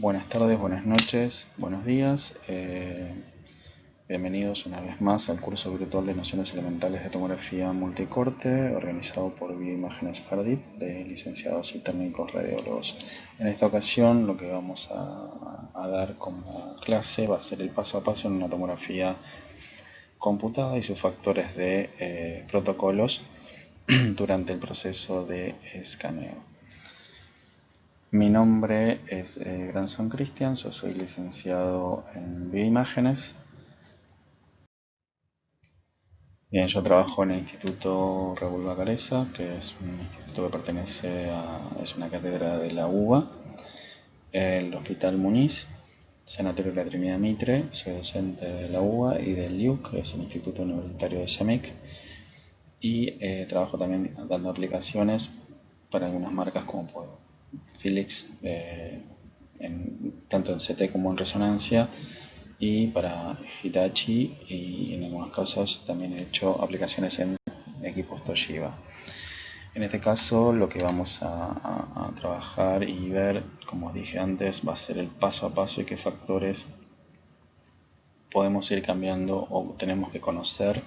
Buenas tardes, buenas noches, buenos días. Bienvenidos una vez más al curso virtual de Nociones Elementales de Tomografía Multicorte, organizado por Bioimágenes Fardit, de licenciados y técnicos radiólogos. En esta ocasión lo que vamos a dar como clase va a ser el paso a paso en una tomografía computada y sus factores de protocolos durante el proceso de escaneo. Mi nombre es Granson Cristian, yo soy licenciado en Bioimágenes. Bien, yo trabajo en el Instituto Raúl Bacareza, que es un instituto que es una cátedra de la UBA, el Hospital Muniz, Sanatorio de la Trinidad Mitre. Soy docente de la UBA y del IUC, que es el Instituto Universitario de SEMIC, y trabajo también dando aplicaciones para algunas marcas como Philips, tanto en CT como en resonancia, y para Hitachi, y en algunos casos también he hecho aplicaciones en equipos Toshiba. En este caso lo que vamos a trabajar y ver, como os dije antes, va a ser el paso a paso y qué factores podemos ir cambiando o tenemos que conocer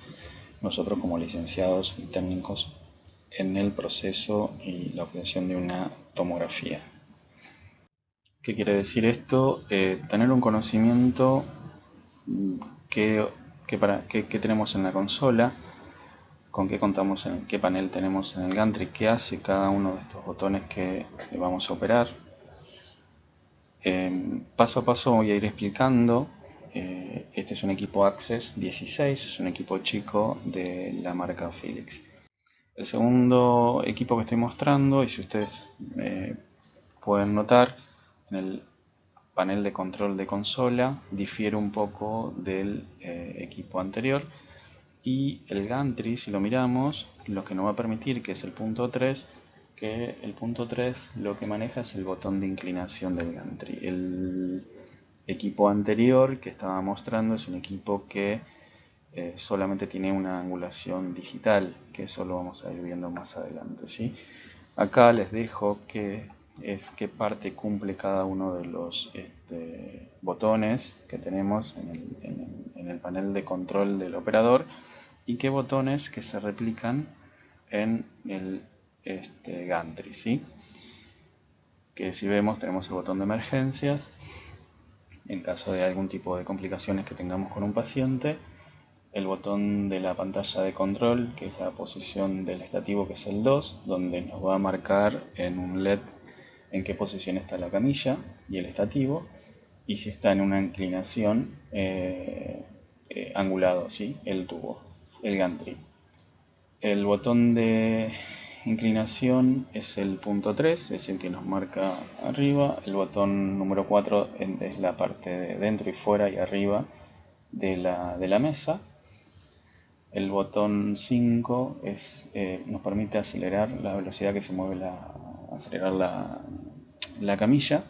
nosotros como licenciados y técnicos en el proceso y la obtención de una tomografía. ¿Qué quiere decir esto? Tener un conocimiento que tenemos en la consola, con qué contamos, en qué panel tenemos en el gantry, qué hace cada uno de estos botones que vamos a operar. Paso a paso voy a ir explicando. Este es un equipo Access 16, es un equipo chico de la marca Philips. El segundo equipo que estoy mostrando, y si ustedes pueden notar, en el panel de control de consola difiere un poco del equipo anterior, y el gantry, si lo miramos, lo que nos va a permitir, que es el punto 3, que el punto 3 lo que maneja es el botón de inclinación del gantry. El equipo anterior que estaba mostrando es un equipo que solamente tiene una angulación digital, que eso lo vamos a ir viendo más adelante, ¿sí? Acá les dejo qué parte cumple cada uno de los botones que tenemos en el panel de control del operador, y qué botones que se replican en el gantry, ¿sí? Que si vemos, tenemos el botón de emergencias en caso de algún tipo de complicaciones que tengamos con un paciente, el botón de la pantalla de control, que es la posición del estativo, que es el 2, donde nos va a marcar en un LED en qué posición está la camilla y el estativo, y si está en una inclinación angulado, ¿sí? El tubo, el gantry. El botón de inclinación es el punto 3, es el que nos marca arriba. El botón número 4 es la parte de dentro y fuera y arriba de la mesa. El botón 5 nos permite acelerar la velocidad que se mueve acelerar la camilla.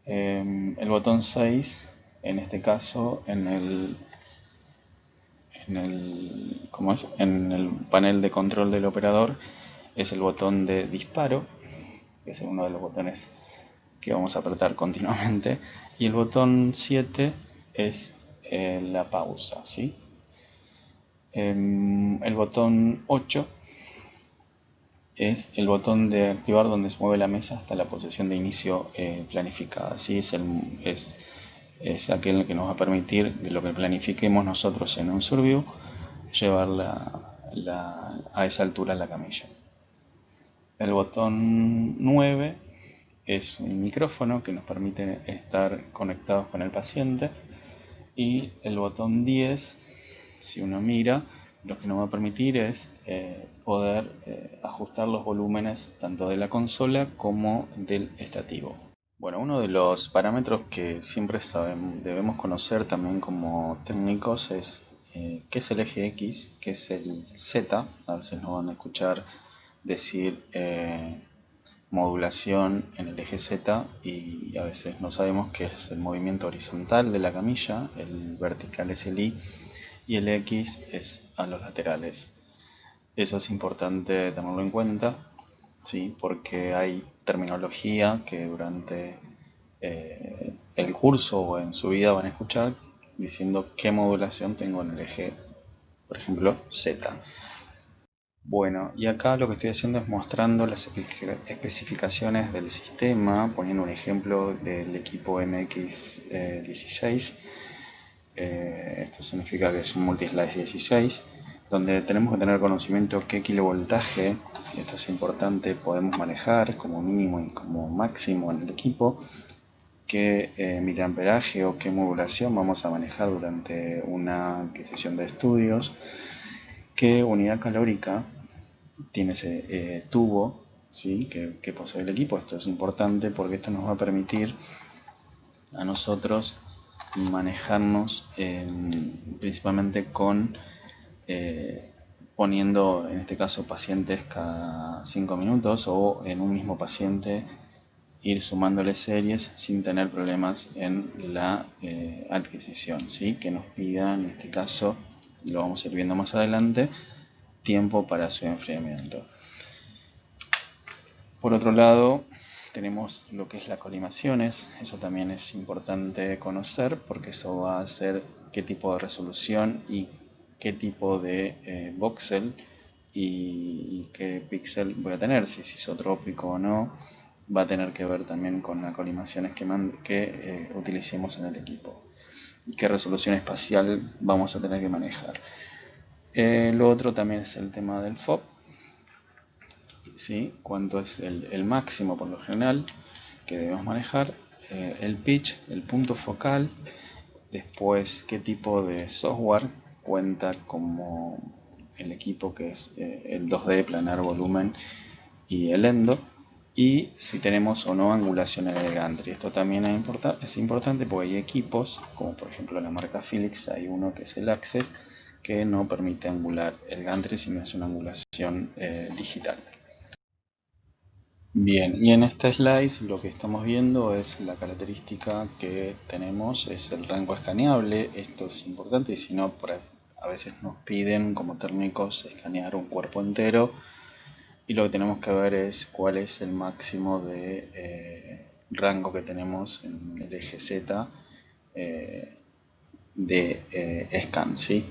El botón 6, en este caso, en el panel de control del operador, es el botón de disparo, que es uno de los botones que vamos a apretar continuamente, y el botón 7 es la pausa, ¿sí? El botón 8 es el botón de activar, donde se mueve la mesa hasta la posición de inicio planificada, ¿sí? Es aquel que nos va a permitir, de lo que planifiquemos nosotros en un SurView, llevar a esa altura la camilla. El botón 9 es un micrófono que nos permite estar conectados con el paciente, y el botón 10, si uno mira, lo que nos va a permitir es poder ajustar los volúmenes tanto de la consola como del estativo. Bueno, uno de los parámetros que siempre debemos conocer también como técnicos es qué es el eje X, qué es el Z. A veces nos van a escuchar decir modulación en el eje Z, y a veces no sabemos qué es el movimiento horizontal de la camilla, el vertical es el Y, y el X es a los laterales. Eso es importante tenerlo en cuenta, ¿sí? Porque hay terminología que durante el curso o en su vida van a escuchar diciendo qué modulación tengo en el eje, por ejemplo, Z. Bueno, y acá lo que estoy haciendo es mostrando las especificaciones del sistema, poniendo un ejemplo del equipo MX16. Esto significa que es un multislice 16, donde tenemos que tener conocimiento qué kilovoltaje, esto es importante, podemos manejar como mínimo y como máximo en el equipo, qué miliamperaje o qué modulación vamos a manejar durante una adquisición de estudios, qué unidad calórica tiene ese tubo, ¿sí? que posee el equipo. Esto es importante porque esto nos va a permitir a nosotros manejarnos principalmente con poniendo en este caso pacientes cada 5 minutos o en un mismo paciente ir sumándole series sin tener problemas en la adquisición, ¿sí? Que nos pida en este caso, lo vamos a ir viendo más adelante, tiempo para su enfriamiento. Por otro lado, tenemos lo que es las colimaciones. Eso también es importante conocer porque eso va a hacer qué tipo de resolución y qué tipo de voxel y qué píxel voy a tener, si es isotrópico o no. Va a tener que ver también con las colimaciones que utilicemos en el equipo y qué resolución espacial vamos a tener que manejar. Lo otro también es el tema del FOB, ¿sí? Cuánto es el máximo por lo general que debemos manejar, el pitch, el punto focal, después qué tipo de software cuenta como el equipo, que es el 2D, planar, volumen y el endo, y si tenemos o no angulación en el gantry. Esto también es importante porque hay equipos, como por ejemplo la marca Philips, hay uno que es el Access, que no permite angular el gantry, sino es una angulación digital. Bien, y en este slide lo que estamos viendo es la característica que tenemos, es el rango escaneable. Esto es importante y si no, a veces nos piden como técnicos escanear un cuerpo entero y lo que tenemos que ver es cuál es el máximo de rango que tenemos en el eje Z de scan, ¿sí?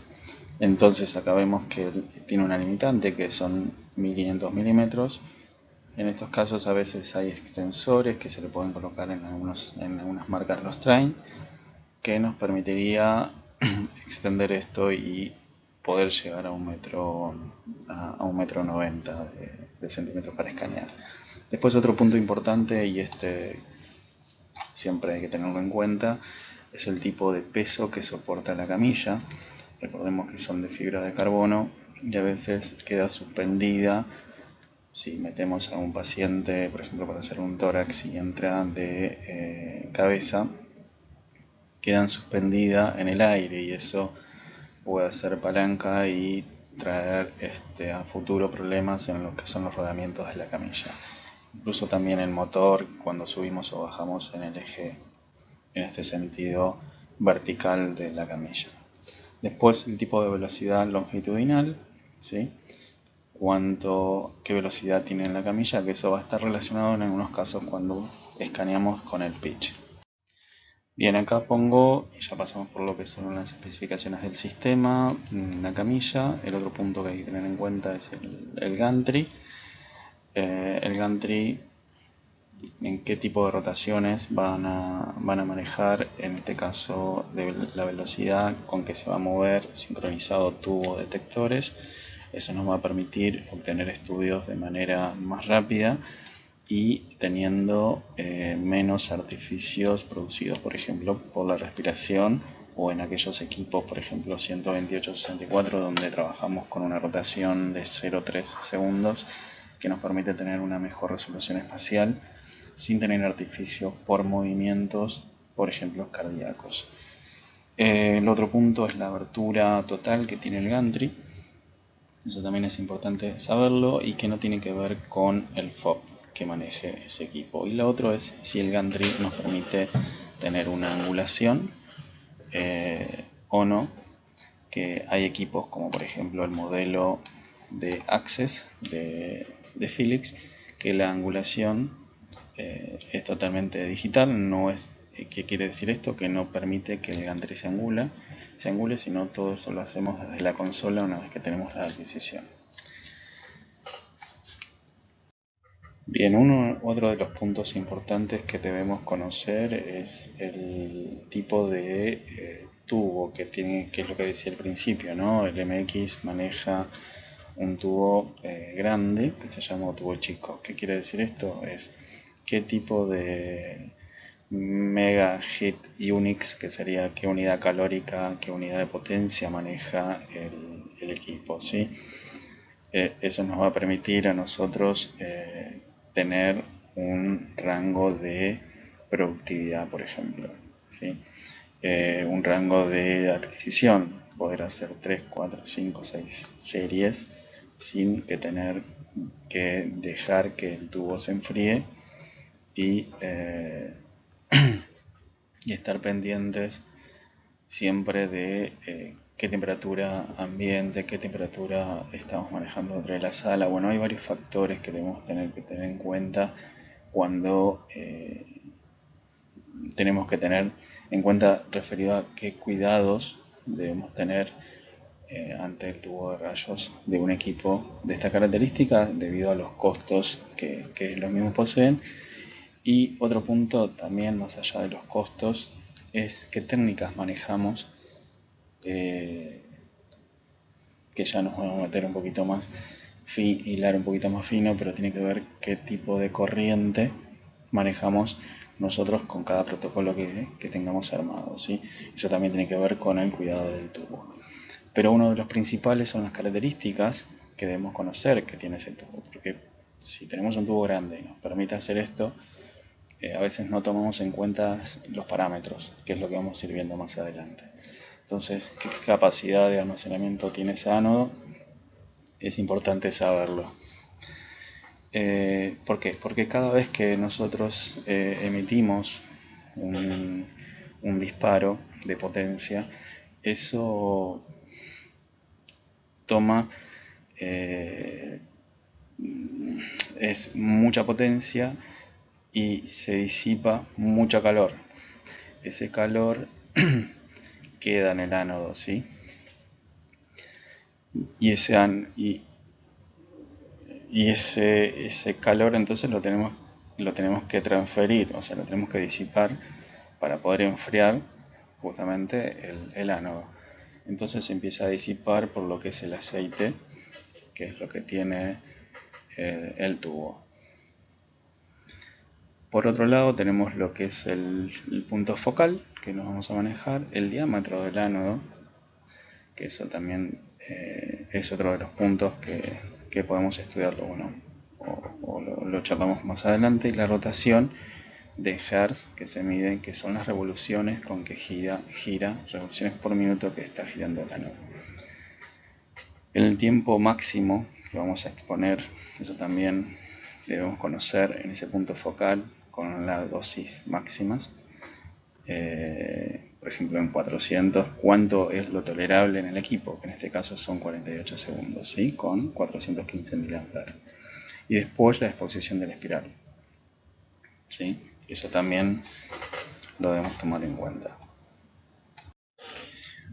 Entonces acá vemos que tiene una limitante que son 1500 milímetros. En estos casos a veces hay extensores que se le pueden colocar en algunas marcas los traen, que nos permitiría extender esto y poder llegar a un metro 90 de centímetros para escanear. Después otro punto importante, y este siempre hay que tenerlo en cuenta, es el tipo de peso que soporta la camilla. Recordemos que son de fibra de carbono y a veces queda suspendida. Si metemos a un paciente, por ejemplo, para hacer un tórax y entra de cabeza, quedan suspendidas en el aire y eso puede hacer palanca y traer a futuro problemas en lo que son los rodamientos de la camilla. Incluso también el motor, cuando subimos o bajamos en el eje, en este sentido vertical de la camilla. Después el tipo de velocidad longitudinal, ¿sí? Qué velocidad tiene en la camilla, que eso va a estar relacionado en algunos casos cuando escaneamos con el pitch. Bien, acá pongo, ya pasamos por lo que son las especificaciones del sistema, la camilla. El otro punto que hay que tener en cuenta es el gantry. El gantry, en qué tipo de rotaciones van a manejar, en este caso de la velocidad con que se va a mover, sincronizado tubo detectores. Eso nos va a permitir obtener estudios de manera más rápida y teniendo menos artificios producidos, por ejemplo, por la respiración o en aquellos equipos, por ejemplo, 128-64, donde trabajamos con una rotación de 0,3 segundos que nos permite tener una mejor resolución espacial sin tener artificios por movimientos, por ejemplo, cardíacos. El otro punto es la abertura total que tiene el gantry. Eso también es importante saberlo y que no tiene que ver con el FOB que maneje ese equipo. Y lo otro es si el gantry nos permite tener una angulación o no, que hay equipos como por ejemplo el modelo de Access de Philips, que la angulación es totalmente digital. No es, ¿qué quiere decir esto? Que no permite que el gantry se angule, sino todo eso lo hacemos desde la consola una vez que tenemos la adquisición. Bien, otro de los puntos importantes que debemos conocer es el tipo de tubo que tiene, que es lo que decía al principio, ¿no? El MX maneja un tubo grande que se llama tubo chico. ¿Qué quiere decir esto? Es qué tipo de mega hit unix, que sería qué unidad calórica, qué unidad de potencia maneja el equipo, ¿sí? Eso nos va a permitir a nosotros tener un rango de productividad, por ejemplo, ¿sí? Un rango de adquisición, poder hacer 3, 4, 5, 6 series sin que tener que dejar que el tubo se enfríe y, y estar pendientes siempre de qué temperatura ambiente, qué temperatura estamos manejando dentro de la sala. Bueno, hay varios factores que debemos tener que tener en cuenta cuando tenemos que tener en cuenta referido a qué cuidados debemos tener ante el tubo de rayos de un equipo de esta característica debido a los costos que los mismos poseen. Y otro punto también más allá de los costos es qué técnicas manejamos, que ya nos vamos a meter un poquito más, hilar un poquito más fino, pero tiene que ver qué tipo de corriente manejamos nosotros con cada protocolo que tengamos armado, ¿sí? Eso también tiene que ver con el cuidado del tubo. Pero uno de los principales son las características que debemos conocer que tiene ese tubo, porque si tenemos un tubo grande y nos permite hacer esto, a veces no tomamos en cuenta los parámetros, que es lo que vamos a ir viendo más adelante. Entonces, ¿qué capacidad de almacenamiento tiene ese ánodo? Es importante saberlo. ¿Por qué? Porque cada vez que nosotros emitimos un disparo de potencia, eso toma es mucha potencia y se disipa mucho calor. Ese calor queda en el ánodo, ¿sí? Y ese calor entonces lo tenemos que transferir, o sea, lo tenemos que disipar para poder enfriar justamente el ánodo. Entonces se empieza a disipar por lo que es el aceite, que es lo que tiene el tubo. Por otro lado tenemos lo que es el punto focal, que nos vamos a manejar, el diámetro del ánodo, que eso también es otro de los puntos que podemos estudiarlo, bueno, o lo charlamos más adelante, y la rotación de Hertz que se mide, que son las revoluciones con que gira, revoluciones por minuto que está girando el ánodo. El tiempo máximo que vamos a exponer, eso también debemos conocer en ese punto focal con las dosis máximas. Por ejemplo, en 400, cuánto es lo tolerable en el equipo, que en este caso son 48 segundos, ¿sí? Con 415 mA. Y después la exposición de la espiral, ¿sí? Eso también lo debemos tomar en cuenta.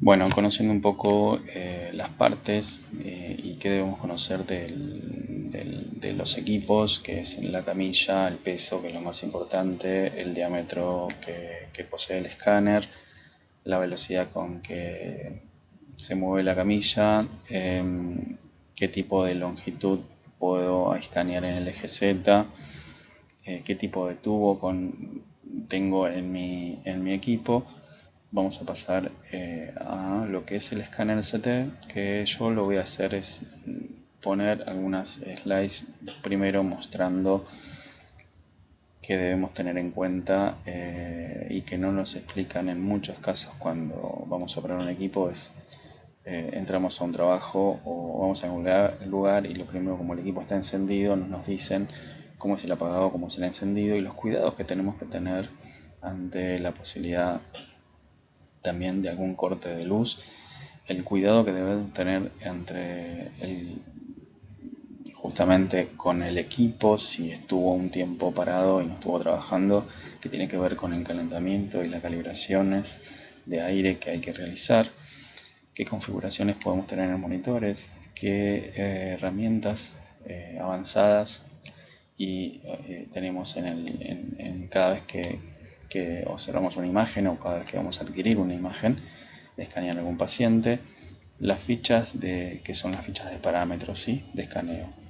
Bueno, conociendo un poco las partes y qué debemos conocer de los equipos, que es la camilla, el peso, que es lo más importante, el diámetro que posee el escáner, la velocidad con que se mueve la camilla, qué tipo de longitud puedo escanear en el eje Z, qué tipo de tubo tengo en mi equipo. Vamos a pasar a lo que es el escáner CT, que yo lo voy a hacer es poner algunas slides primero mostrando que debemos tener en cuenta y que no nos explican en muchos casos cuando vamos a probar un equipo. Entramos a un trabajo o vamos a un lugar y lo primero, como el equipo está encendido, nos dicen cómo es el apagado, cómo es el encendido y los cuidados que tenemos que tener ante la posibilidad también de algún corte de luz, el cuidado que debemos tener entre justamente con el equipo, si estuvo un tiempo parado y no estuvo trabajando, que tiene que ver con el calentamiento y las calibraciones de aire que hay que realizar, qué configuraciones podemos tener en monitores, qué herramientas avanzadas y tenemos en cada vez que observamos una imagen o cada vez que vamos a adquirir una imagen de escanear algún paciente, las fichas que son las fichas de parámetros, ¿sí? De escaneo.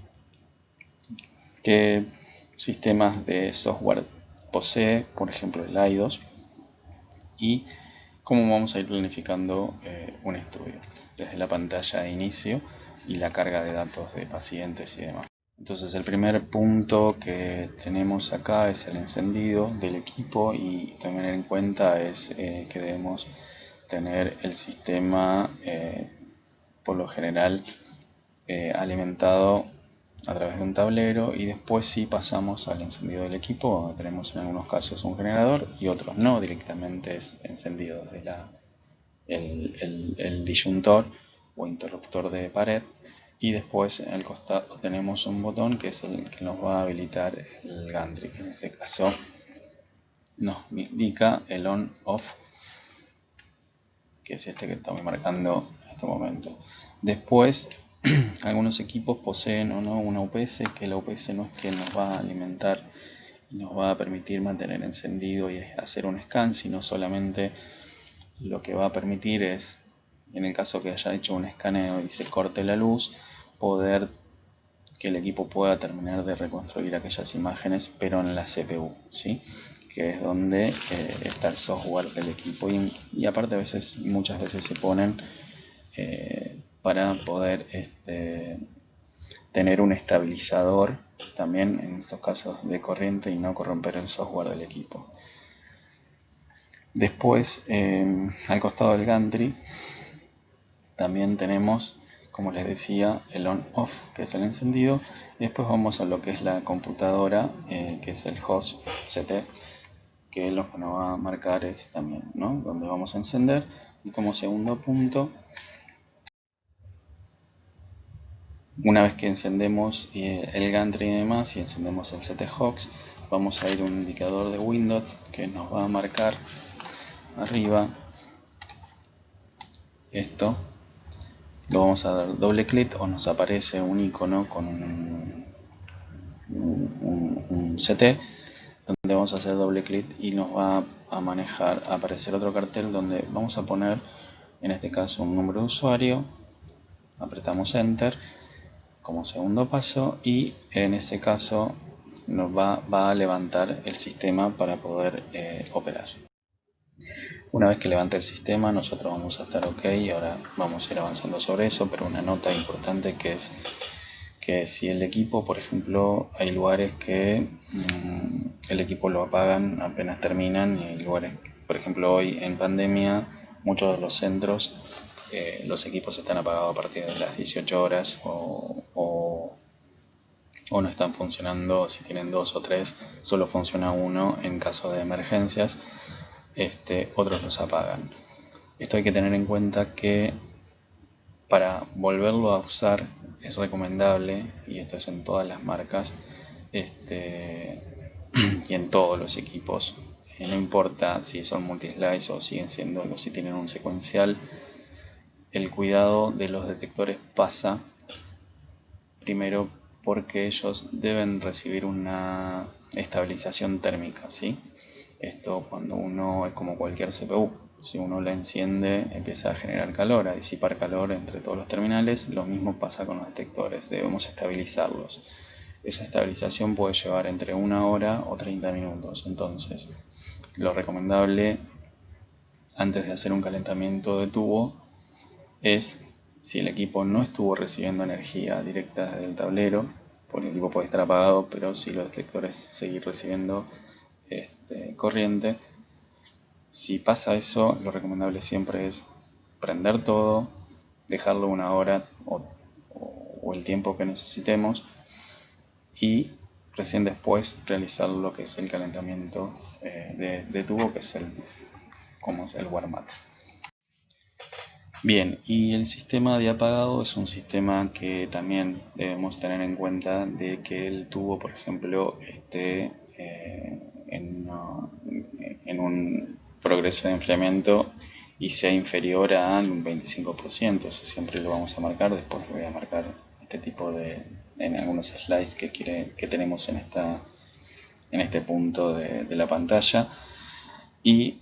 ¿Qué sistemas de software posee? Por ejemplo, el IDOS. Y cómo vamos a ir planificando un estudio desde la pantalla de inicio y la carga de datos de pacientes y demás. Entonces el primer punto que tenemos acá es el encendido del equipo, y tener en cuenta es que debemos tener el sistema por lo general alimentado a través de un tablero, y después sí pasamos al encendido del equipo, donde tenemos en algunos casos un generador y otros no, directamente es encendido desde el disyuntor o interruptor de pared, y después en el costado tenemos un botón que es el que nos va a habilitar el gantry, que en este caso nos indica el on-off, que es este que estamos marcando en este momento. Después algunos equipos poseen o no una UPS, que la UPS no es que nos va a alimentar y nos va a permitir mantener encendido y hacer un scan, sino solamente lo que va a permitir es, en el caso que haya hecho un escaneo y se corte la luz, poder que el equipo pueda terminar de reconstruir aquellas imágenes, pero en la CPU, ¿sí? Que es donde está el software del equipo, y aparte muchas veces se ponen para poder tener un estabilizador también en estos casos de corriente y no corromper el software del equipo. Después, al costado del gantry también tenemos, como les decía, el on-off, que es el encendido, y después vamos a lo que es la computadora, que es el host CT, que lo que nos va a marcar es también, ¿no?, donde vamos a encender. Y como segundo punto, una vez que encendemos el gantry y demás, y encendemos el CT-Hox, vamos a ir a un indicador de Windows que nos va a marcar arriba esto. Lo vamos a dar doble clic o nos aparece un icono con un CT, donde vamos a hacer doble clic y nos va a aparecer otro cartel donde vamos a poner, en este caso, un número de usuario. Apretamos Enter como segundo paso, y en este caso nos va a levantar el sistema para poder operar. Una vez que levante el sistema, nosotros vamos a estar ok. Ahora vamos a ir avanzando sobre eso, pero una nota importante, que es que si el equipo, por ejemplo, hay lugares que el equipo lo apagan apenas terminan, y hay lugares, por ejemplo, hoy en pandemia, muchos de los centros, los equipos están apagados a partir de las 18 horas o no están funcionando. Si tienen 2 o 3, solo funciona uno en caso de emergencias, otros los apagan. Esto hay que tener en cuenta que para volverlo a usar es recomendable, y esto es en todas las marcas, y en todos los equipos, no importa si son multislice o siguen siendo, o si tienen un secuencial, el cuidado de los detectores pasa primero porque ellos deben recibir una estabilización térmica, ¿sí? Esto, cuando uno, es como cualquier CPU, si uno la enciende empieza a generar calor, a disipar calor entre todos los terminales. Lo mismo pasa con los detectores, debemos estabilizarlos. Esa estabilización puede llevar entre 1 hora o 30 minutos. Entonces, lo recomendable antes de hacer un calentamiento de tubo es, si el equipo no estuvo recibiendo energía directa desde el tablero, porque el equipo puede estar apagado, pero si los detectores seguir recibiendo corriente, si pasa eso, lo recomendable siempre es prender todo, dejarlo 1 hora o el tiempo que necesitemos, y recién después realizar lo que es el calentamiento de tubo, que es como es el warm-up. Bien, y el sistema de apagado es un sistema que también debemos tener en cuenta de que el tubo, por ejemplo, esté en un progreso de enfriamiento y sea inferior al 25%. Eso siempre lo vamos a marcar. Después voy a marcar este tipo en algunos slides que tenemos en este punto de la pantalla. Y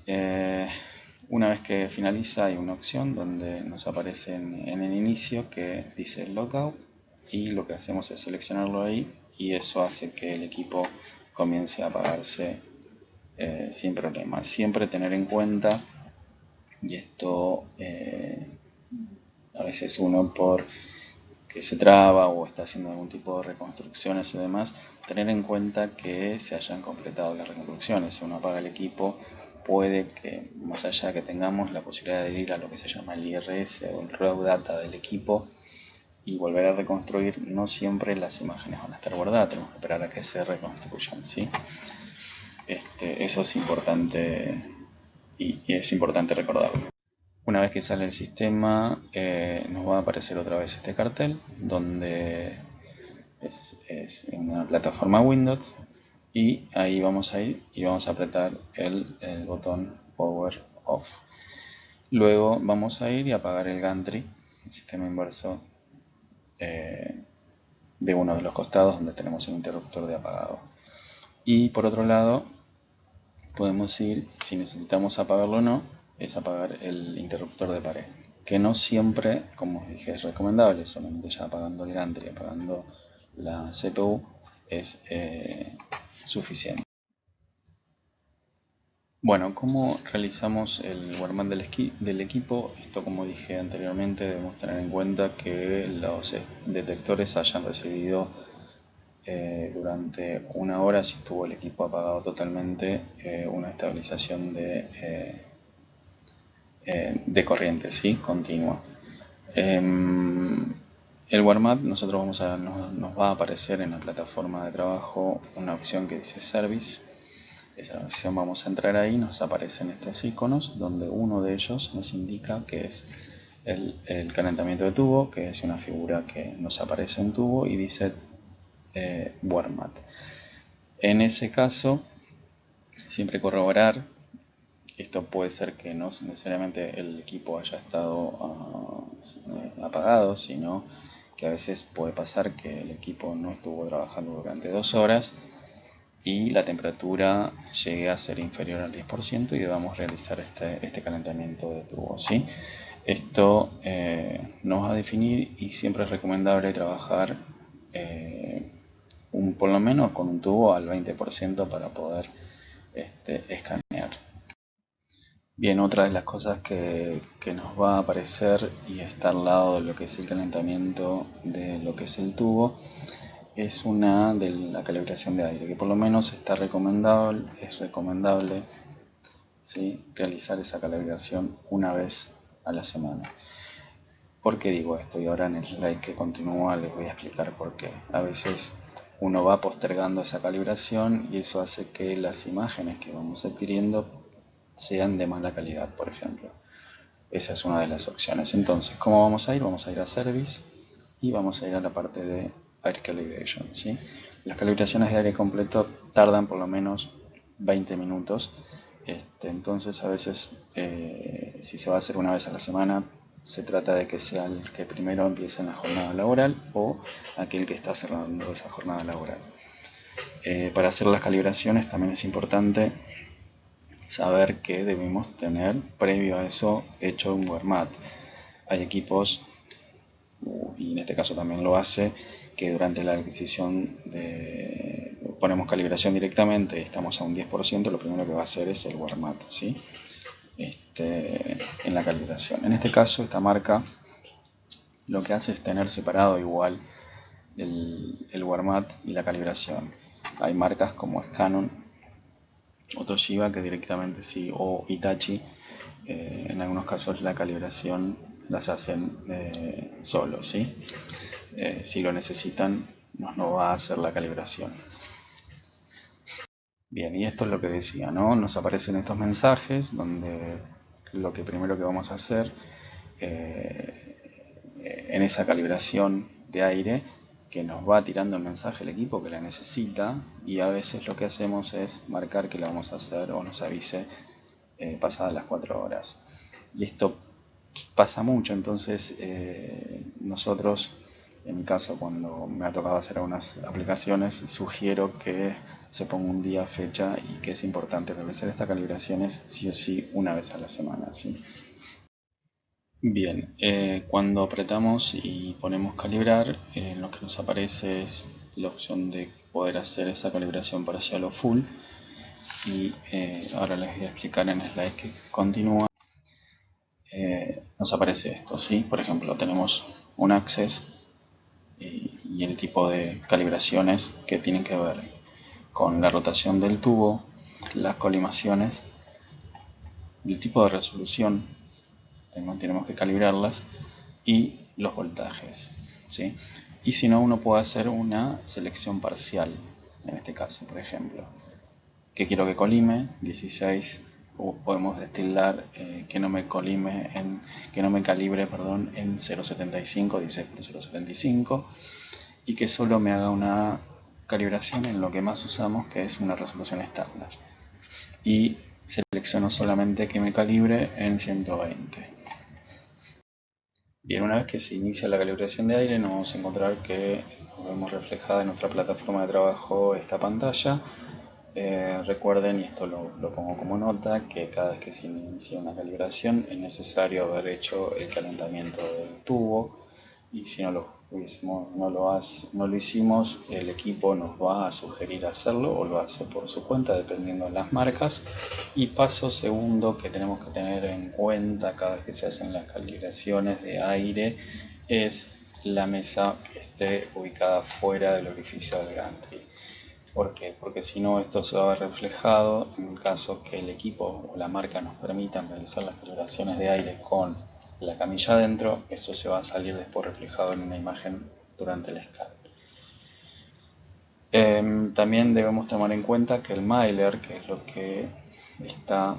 una vez que finaliza hay una opción donde nos aparece en el inicio que dice Logout, y lo que hacemos es seleccionarlo ahí, y eso hace que el equipo comience a apagarse sin problema. Siempre tener en cuenta, y esto a veces uno por que se traba o está haciendo algún tipo de reconstrucciones y demás, tener en cuenta que se hayan completado las reconstrucciones. Si uno apaga el equipo, puede que, más allá de que tengamos la posibilidad de ir a lo que se llama el IRS o el Raw Data del equipo y volver a reconstruir, no siempre las imágenes van a estar guardadas, tenemos que esperar a que se reconstruyan, ¿sí? Eso es importante y es importante recordarlo. Una vez que sale el sistema, nos va a aparecer otra vez este cartel, donde es una plataforma Windows, y ahí vamos a ir y vamos a apretar el botón Power Off. Luego vamos a ir y apagar el gantry, el sistema inverso de uno de los costados donde tenemos el interruptor de apagado. Y por otro lado, podemos ir, si necesitamos apagarlo o no, es apagar el interruptor de pared, que no siempre, como os dije, es recomendable. Solamente ya apagando el gantry y apagando la CPU es suficiente. Bueno, ¿cómo realizamos el warm-up del equipo? Esto, como dije anteriormente, debemos tener en cuenta que los detectores hayan recibido durante una hora, si estuvo el equipo apagado totalmente, una estabilización de corriente, ¿sí? Continua. El warm-up nos va a aparecer en la plataforma de trabajo una opción que dice Service. Esa opción, vamos a entrar ahí, nos aparecen estos iconos donde uno de ellos nos indica que es el calentamiento de tubo, que es una figura que nos aparece en tubo y dice warm-up. En ese caso, siempre corroborar. Esto puede ser que no necesariamente el equipo haya estado apagado, sino que a veces puede pasar que el equipo no estuvo trabajando durante 2 horas y la temperatura llegue a ser inferior al 10% y debamos realizar este calentamiento de tubo, ¿sí? Esto nos va a definir, y siempre es recomendable trabajar por lo menos con un tubo al 20% para poder escanear. Bien, otra de las cosas que nos va a aparecer y está al lado de lo que es el calentamiento de lo que es el tubo es una de la calibración de aire, que por lo menos es recomendable, ¿sí?, realizar esa calibración una vez a la semana. ¿Por qué digo esto? Y ahora en el slide que continúa les voy a explicar por qué. A veces uno va postergando esa calibración y eso hace que las imágenes que vamos adquiriendo sean de mala calidad, por ejemplo. Esa es una de las opciones. Entonces, ¿cómo vamos a ir? Vamos a ir a Service y vamos a ir a la parte de Air Calibration, ¿sí? Las calibraciones de aire completo tardan por lo menos 20 minutos. Entonces, a veces, si se va a hacer una vez a la semana, se trata de que sea el que primero empiece en la jornada laboral o aquel que está cerrando esa jornada laboral. Para hacer las calibraciones también es importante saber que debemos tener previo a eso hecho un warm-up. Hay equipos, y en este caso también lo hace, que durante la adquisición ponemos calibración directamente y estamos a un 10%, lo primero que va a hacer es el warm-up, ¿sí? En la calibración. En este caso, esta marca lo que hace es tener separado igual el warm-up y la calibración. Hay marcas como Canon o Toshiba que directamente sí, o Hitachi, en algunos casos la calibración las hacen solo, ¿sí? Si lo necesitan, no va a hacer la calibración. Bien, y esto es lo que decía, ¿no? Nos aparecen estos mensajes donde lo que primero que vamos a hacer en esa calibración de aire que nos va tirando el mensaje el equipo que la necesita, y a veces lo que hacemos es marcar que la vamos a hacer o nos avise pasadas las 4 horas. Y esto pasa mucho, entonces nosotros, en mi caso, cuando me ha tocado hacer algunas aplicaciones, sugiero que se ponga un día, fecha, y que es importante realizar estas calibraciones sí o sí una vez a la semana, ¿sí? Bien, cuando apretamos y ponemos calibrar, lo que nos aparece es la opción de poder hacer esa calibración parcial o full, y ahora les voy a explicar en el slide que continúa. Nos aparece esto, ¿sí? Por ejemplo, tenemos un access y el tipo de calibraciones que tienen que ver con la rotación del tubo, las colimaciones, el tipo de resolución, tenemos que calibrarlas, y los voltajes, ¿sí? Y si no, uno puede hacer una selección parcial, en este caso, por ejemplo, que quiero que colime 16, o podemos destilar que no me calibre, en 0.75, 16 por 0.75, y que solo me haga una calibración en lo que más usamos, que es una resolución estándar, y selecciono solamente que me calibre en 120. Bien, una vez que se inicia la calibración de aire, nos vamos a encontrar que vemos reflejada en nuestra plataforma de trabajo esta pantalla. Recuerden, y esto lo pongo como nota, que cada vez que se inicia una calibración es necesario haber hecho el calentamiento del tubo, y si no lo hicimos, el equipo nos va a sugerir hacerlo o lo hace por su cuenta dependiendo de las marcas. Y paso segundo que tenemos que tener en cuenta cada vez que se hacen las calibraciones de aire es la mesa que esté ubicada fuera del orificio del gantry. ¿Por qué? Porque si no, esto se va a ver reflejado en el caso que el equipo o la marca nos permitan realizar las calibraciones de aire con la camilla adentro. Esto se va a salir después reflejado en una imagen durante el scan. También debemos tomar en cuenta que el mylar, que es lo que está,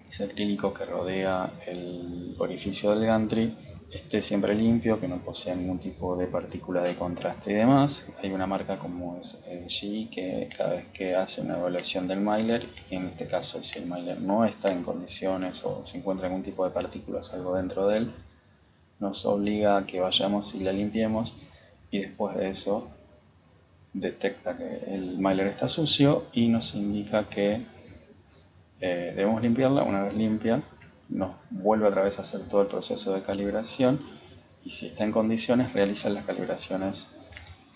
ese acrílico que rodea el orificio del gantry, esté siempre limpio, que no posea ningún tipo de partícula de contraste y demás. Hay una marca como es GE que cada vez que hace una evaluación del mylar, y en este caso si el mylar no está en condiciones o se encuentra algún tipo de partículas, algo dentro de él, nos obliga a que vayamos y la limpiemos, y después de eso detecta que el mylar está sucio y nos indica que debemos limpiarla. Una vez limpia, nos vuelve otra vez a hacer todo el proceso de calibración, y si está en condiciones realiza las calibraciones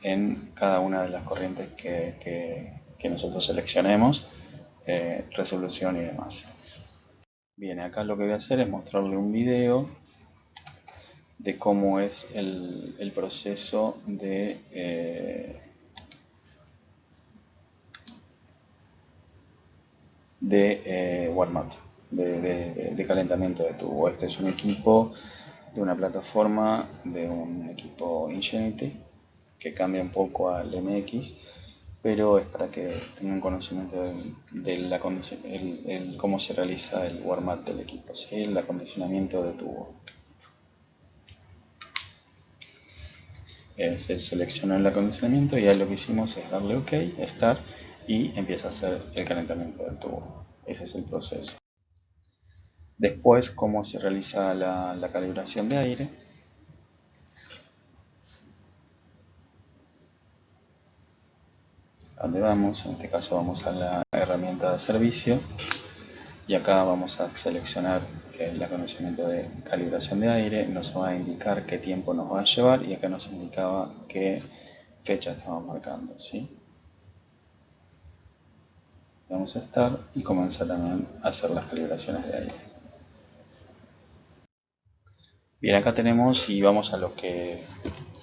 en cada una de las corrientes que nosotros seleccionemos, resolución y demás. Bien, acá lo que voy a hacer es mostrarle un video de cómo es el proceso de warm-up, de calentamiento de tubo. Este es un equipo de una plataforma de un equipo Ingenuity que cambia un poco al MX, pero es para que tengan conocimiento de cómo se realiza el warm-up del equipo, ¿sí? El acondicionamiento de tubo. Se selecciona el acondicionamiento y ahí lo que hicimos es darle OK, Start, y empieza a hacer el calentamiento del tubo. Ese es el proceso. Después, cómo se realiza la calibración de aire. ¿A dónde vamos? En este caso vamos a la herramienta de servicio, y acá vamos a seleccionar el acondicionamiento de calibración de aire. Nos va a indicar qué tiempo nos va a llevar, y acá nos indicaba qué fecha estamos marcando, ¿sí? Vamos a estar y comenzar también a hacer las calibraciones de aire. Bien, acá tenemos, y vamos a lo que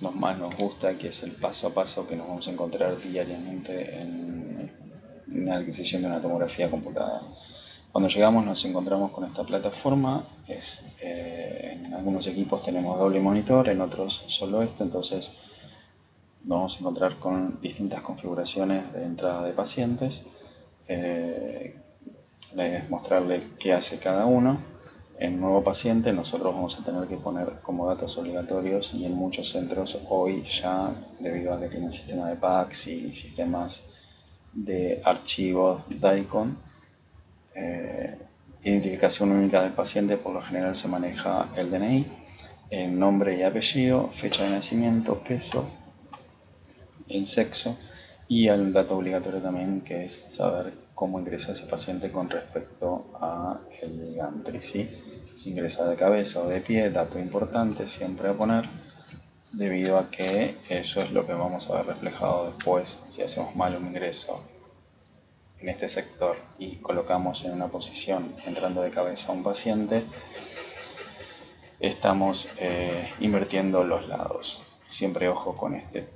más nos gusta, que es el paso a paso que nos vamos a encontrar diariamente en la adquisición de una tomografía computada. Cuando llegamos nos encontramos con esta plataforma. En algunos equipos tenemos doble monitor, en otros solo esto, entonces vamos a encontrar con distintas configuraciones de entrada de pacientes. Mostrarle qué hace cada uno. en nuevo paciente nosotros vamos a tener que poner como datos obligatorios, y en muchos centros hoy ya, debido a que tienen sistema de PACS y sistemas de archivos DICOM, identificación única del paciente, por lo general se maneja el DNI, el nombre y apellido, fecha de nacimiento, peso, el sexo, y hay un dato obligatorio también, que es saber cómo ingresa ese paciente con respecto a el gantry, ¿sí? Si ingresa de cabeza o de pie, dato importante siempre a poner, debido a que eso es lo que vamos a ver reflejado después si hacemos mal un ingreso en este sector y colocamos en una posición entrando de cabeza a un paciente, estamos invirtiendo los lados. Siempre ojo con este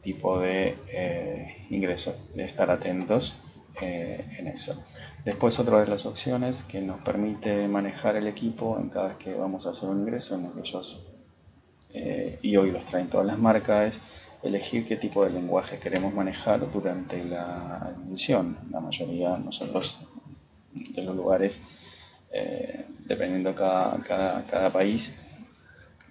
tipo de ingresos, de estar atentos en eso. Después, otra de las opciones que nos permite manejar el equipo en cada vez que vamos a hacer un ingreso, en aquellos y hoy los traen todas las marcas, es elegir qué tipo de lenguaje queremos manejar durante la admisión. La mayoría nosotros de los lugares, dependiendo cada país,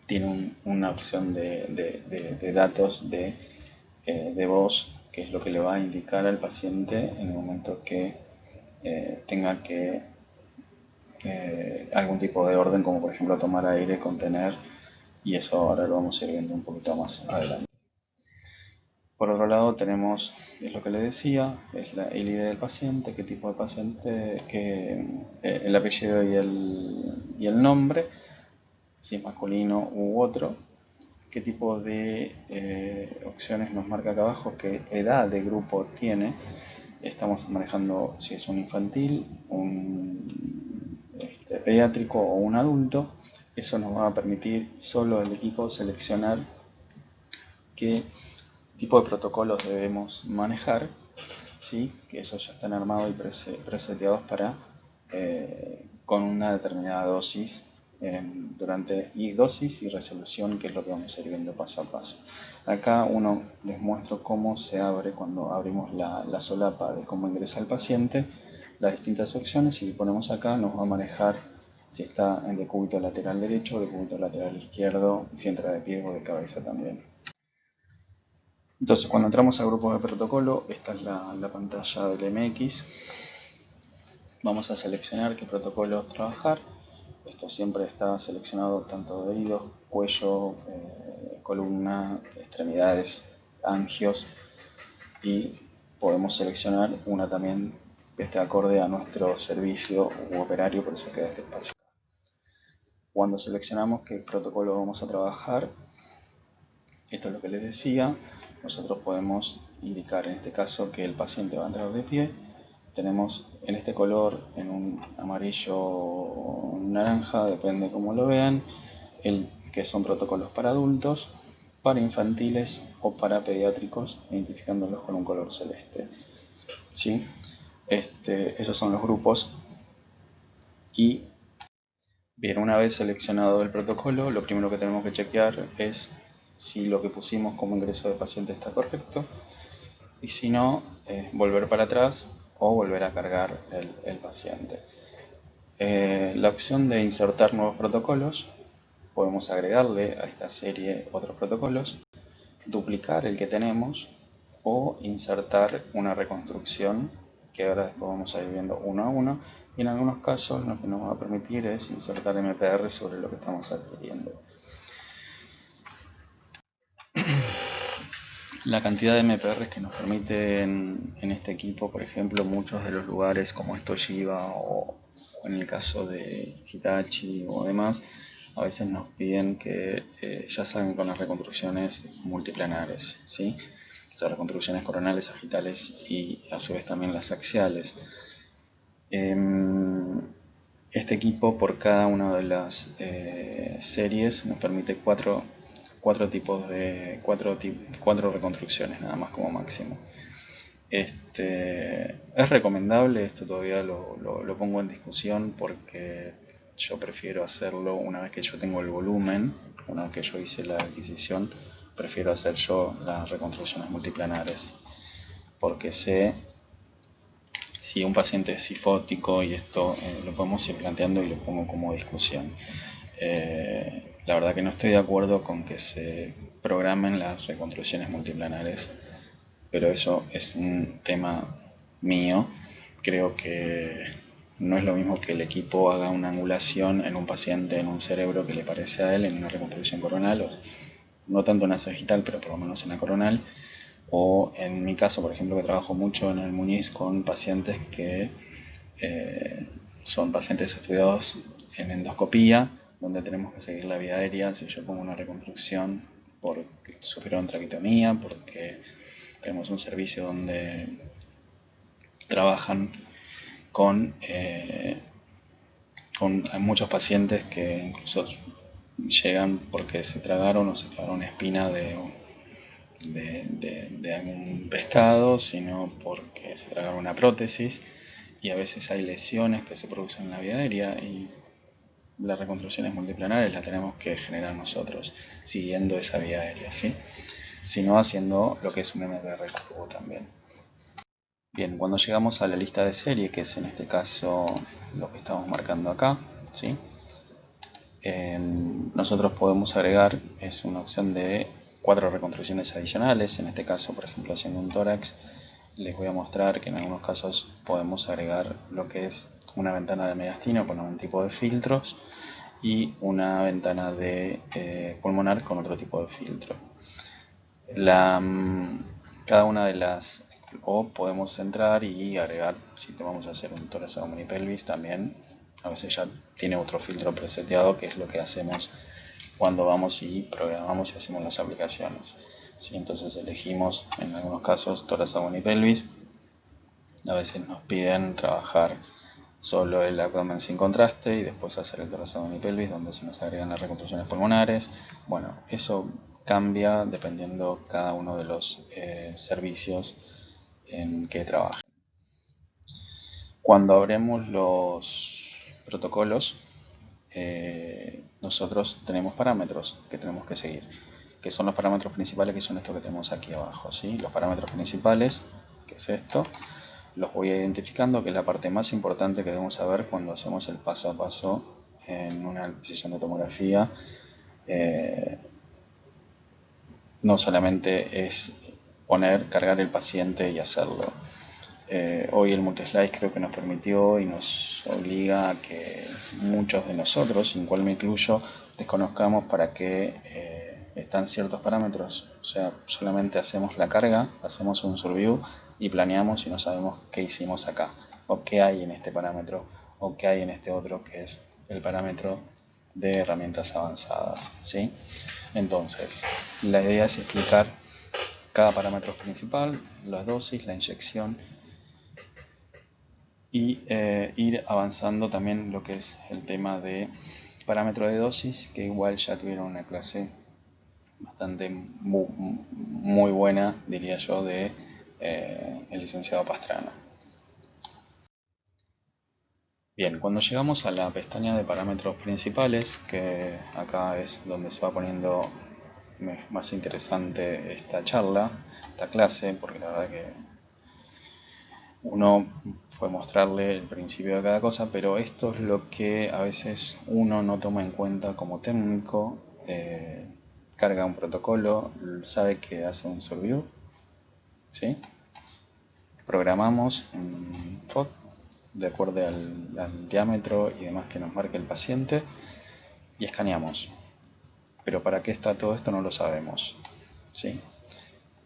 tiene una opción de datos de voz, que es lo que le va a indicar al paciente en el momento que tenga que algún tipo de orden, como por ejemplo tomar aire, contener, y eso ahora lo vamos a ir viendo un poquito más adelante. Por otro lado tenemos, es lo que les decía, es el ID del paciente, qué tipo de paciente, el apellido y el nombre, si es masculino u otro, qué tipo de opciones nos marca acá abajo, qué edad de grupo tiene. Estamos manejando si es un infantil, un pediátrico o un adulto. Eso nos va a permitir solo el equipo seleccionar qué tipo de protocolos debemos manejar, ¿sí? Que esos ya están armados y preseteados para con una determinada dosis dosis y resolución, que es lo que vamos a ir viendo paso a paso. Acá les muestro cómo se abre cuando abrimos la solapa de cómo ingresa el paciente, las distintas opciones. Si ponemos acá, nos va a manejar si está en decúbito lateral derecho, decúbito lateral izquierdo, si entra de pie o de cabeza también. Entonces, cuando entramos a grupos de protocolo, esta es la pantalla del MX. Vamos a seleccionar qué protocolo trabajar. Esto siempre está seleccionado tanto de oídos, cuello, columna, extremidades, angios, y podemos seleccionar una también que esté acorde a nuestro servicio u operario, por eso queda este espacio. Cuando seleccionamos qué protocolo vamos a trabajar, esto es lo que les decía, nosotros podemos indicar en este caso que el paciente va a entrar de pie. Tenemos en este color, en un amarillo o un naranja, depende cómo lo vean, que son protocolos para adultos, para infantiles o para pediátricos, identificándolos con un color celeste, ¿sí? Esos son los grupos. Y bien, una vez seleccionado el protocolo, lo primero que tenemos que chequear es si lo que pusimos como ingreso de paciente está correcto, y si no, volver para atrás o volver a cargar el paciente. La opción de insertar nuevos protocolos, podemos agregarle a esta serie otros protocolos, duplicar el que tenemos o insertar una reconstrucción, que ahora después vamos a ir viendo uno a uno, y en algunos casos lo que nos va a permitir es insertar MPR sobre lo que estamos adquiriendo. La cantidad de MPRs que nos permiten en este equipo, por ejemplo, muchos de los lugares como Toshiba o en el caso de Hitachi o demás, a veces nos piden que ya salgan con las reconstrucciones multiplanares, ¿sí? O sea, reconstrucciones coronales, sagitales y a su vez también las axiales. Este equipo, por cada una de las series, nos permite cuatro reconstrucciones nada más como máximo. Es recomendable, esto todavía lo pongo en discusión, porque yo prefiero hacerlo una vez que yo tengo el volumen, una vez que yo hice la adquisición, prefiero hacer yo las reconstrucciones multiplanares, porque sé si un paciente es cifótico, y esto lo podemos ir planteando y lo pongo como discusión. La verdad que no estoy de acuerdo con que se programen las reconstrucciones multiplanares, pero eso es un tema mío. Creo que no es lo mismo que el equipo haga una angulación en un paciente, en un cerebro que le parece a él, en una reconstrucción coronal, o no tanto en la sagital, pero por lo menos en la coronal, o en mi caso, por ejemplo, que trabajo mucho en el Muñiz con pacientes que son pacientes estudiados en endoscopía, donde tenemos que seguir la vía aérea. Si yo pongo una reconstrucción porque sufrieron traqueotomía, porque tenemos un servicio donde trabajan con muchos pacientes que incluso llegan porque se tragaron o se tragaron una espina de algún pescado, sino porque se tragaron una prótesis, y a veces hay lesiones que se producen en la vía aérea, y las reconstrucciones multiplanares las tenemos que generar nosotros, siguiendo esa vía aérea, ¿sí? Sino haciendo lo que es un MPR curvo también. Bien, cuando llegamos a la lista de serie, que es en este caso lo que estamos marcando acá, ¿sí? Nosotros podemos agregar, es una opción de 4 reconstrucciones adicionales. En este caso, por ejemplo, haciendo un tórax, les voy a mostrar que en algunos casos podemos agregar lo que es una ventana de mediastino con algún tipo de filtros y una ventana de pulmonar con otro tipo de filtro. Cada una de las, o podemos entrar y agregar, si te vamos a hacer un tórax omnipelvis también, a veces ya tiene otro filtro preseteado, que es lo que hacemos cuando vamos y programamos y hacemos las aplicaciones, ¿sí? Entonces elegimos en algunos casos tórax omnipelvis. A veces nos piden trabajar solo el abdomen sin contraste y después hacer el tórax omnipelvis, donde se nos agregan las reconstrucciones pulmonares. Bueno, eso cambia dependiendo cada uno de los servicios en que trabaja. Cuando abrimos los protocolos, nosotros tenemos parámetros que tenemos que seguir, que son los parámetros principales, que son estos que tenemos aquí abajo, ¿sí? Los parámetros principales, que es esto, los voy identificando, que es la parte más importante que debemos saber cuando hacemos el paso a paso en una decisión de tomografía. No solamente es cargar el paciente y hacerlo. Hoy el multislide creo que nos permitió y nos obliga a que muchos de nosotros, en cual me incluyo, desconozcamos para qué están ciertos parámetros. O sea, solamente hacemos la carga, hacemos un surview y planeamos y no sabemos qué hicimos acá, o qué hay en este parámetro, o qué hay en este otro, que es el parámetro de herramientas avanzadas, ¿sí? Entonces, la idea es explicar cada parámetro principal, la dosis, la inyección, y ir avanzando también lo que es el tema de parámetro de dosis, que igual ya tuvieron una clase bastante muy buena, diría yo, de el licenciado Pastrana. Bien, cuando llegamos a la pestaña de parámetros principales, que acá es donde se va poniendo más interesante esta charla, esta clase, porque la verdad que uno fue mostrarle el principio de cada cosa, pero esto es lo que a veces uno no toma en cuenta como técnico. Carga un protocolo, sabe que hace un surview, ¿sí? Programamos un FOD de acuerdo al diámetro y demás que nos marque el paciente y escaneamos. Pero para qué está todo esto no lo sabemos, ¿sí?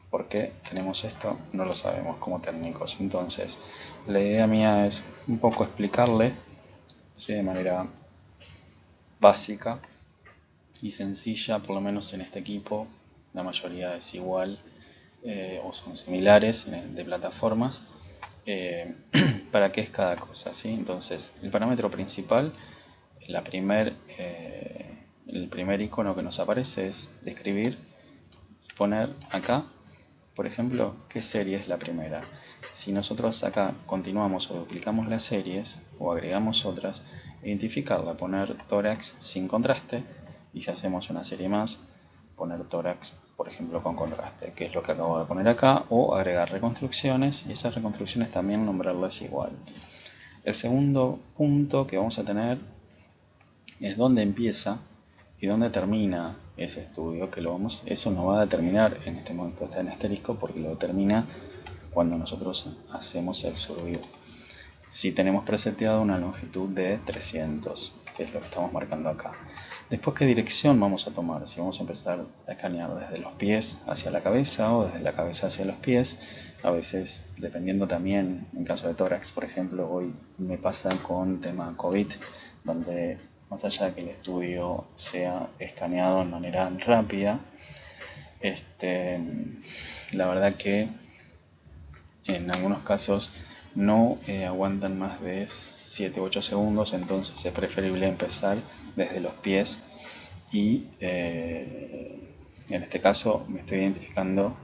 ¿Por qué tenemos esto? No lo sabemos como técnicos. Entonces, la idea mía es un poco explicarle, ¿sí?, de manera básica y sencilla, por lo menos en este equipo, la mayoría es igual o son similares de plataformas, para qué es cada cosa, ¿sí? Entonces, el parámetro principal, el primer icono que nos aparece es describir, poner acá, por ejemplo, qué serie es la primera. Si nosotros acá continuamos o duplicamos las series o agregamos otras, identificarla, poner tórax sin contraste, y si hacemos una serie más, poner tórax por ejemplo con contraste, que es lo que acabo de poner acá, o agregar reconstrucciones y esas reconstrucciones también nombrarlas igual. El segundo punto que vamos a tener es dónde empieza y dónde termina ese estudio, que eso no va a determinar, en este momento está en asterisco porque lo determina cuando nosotros hacemos el surview. Si tenemos preseteado una longitud de 300, que es lo que estamos marcando acá. Después, ¿qué dirección vamos a tomar? Si vamos a empezar a escanear desde los pies hacia la cabeza o desde la cabeza hacia los pies, a veces, dependiendo también, en caso de tórax, por ejemplo, hoy me pasa con tema COVID, donde más allá de que el estudio sea escaneado de manera rápida, la verdad que en algunos casos no aguantan más de 7 u 8 segundos, entonces es preferible empezar desde los pies y en este caso me estoy identificando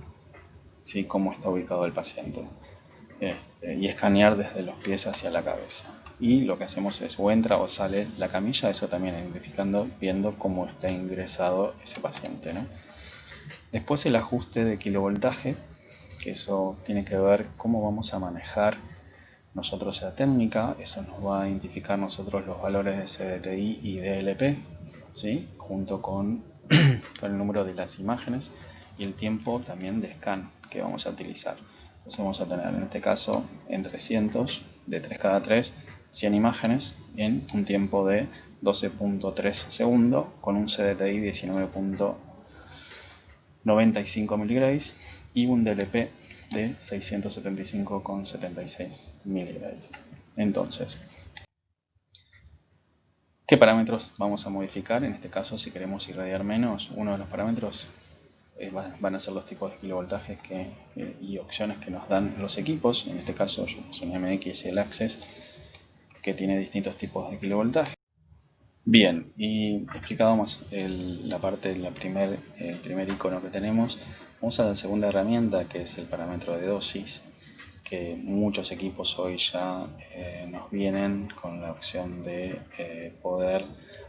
¿sí? Cómo está ubicado el paciente y escanear desde los pies hacia la cabeza. Y lo que hacemos es o entra o sale la camilla, eso también identificando, viendo cómo está ingresado ese paciente, ¿no? Después el ajuste de kilovoltaje, que eso tiene que ver cómo vamos a manejar nosotros la técnica, eso nos va a identificar nosotros los valores de CDTI y DLP, ¿sí? Junto con el número de las imágenes y el tiempo también de scan que vamos a utilizar. Entonces vamos a tener en este caso en 300, de 3 cada 3, 100 imágenes en un tiempo de 12.3 segundos con un CDTI 19.95 miligrays y un DLP de 675,76 miligrays. Entonces, ¿qué parámetros vamos a modificar? En este caso, si queremos irradiar menos, uno de los parámetros van a ser los tipos de kilovoltajes y opciones que nos dan los equipos. En este caso, yo puse un MX y el Access, que tiene distintos tipos de kilovoltaje. Bien, y explicado más el primer icono que tenemos, vamos a la segunda herramienta, que es el parámetro de dosis, que muchos equipos hoy ya nos vienen con la opción de poder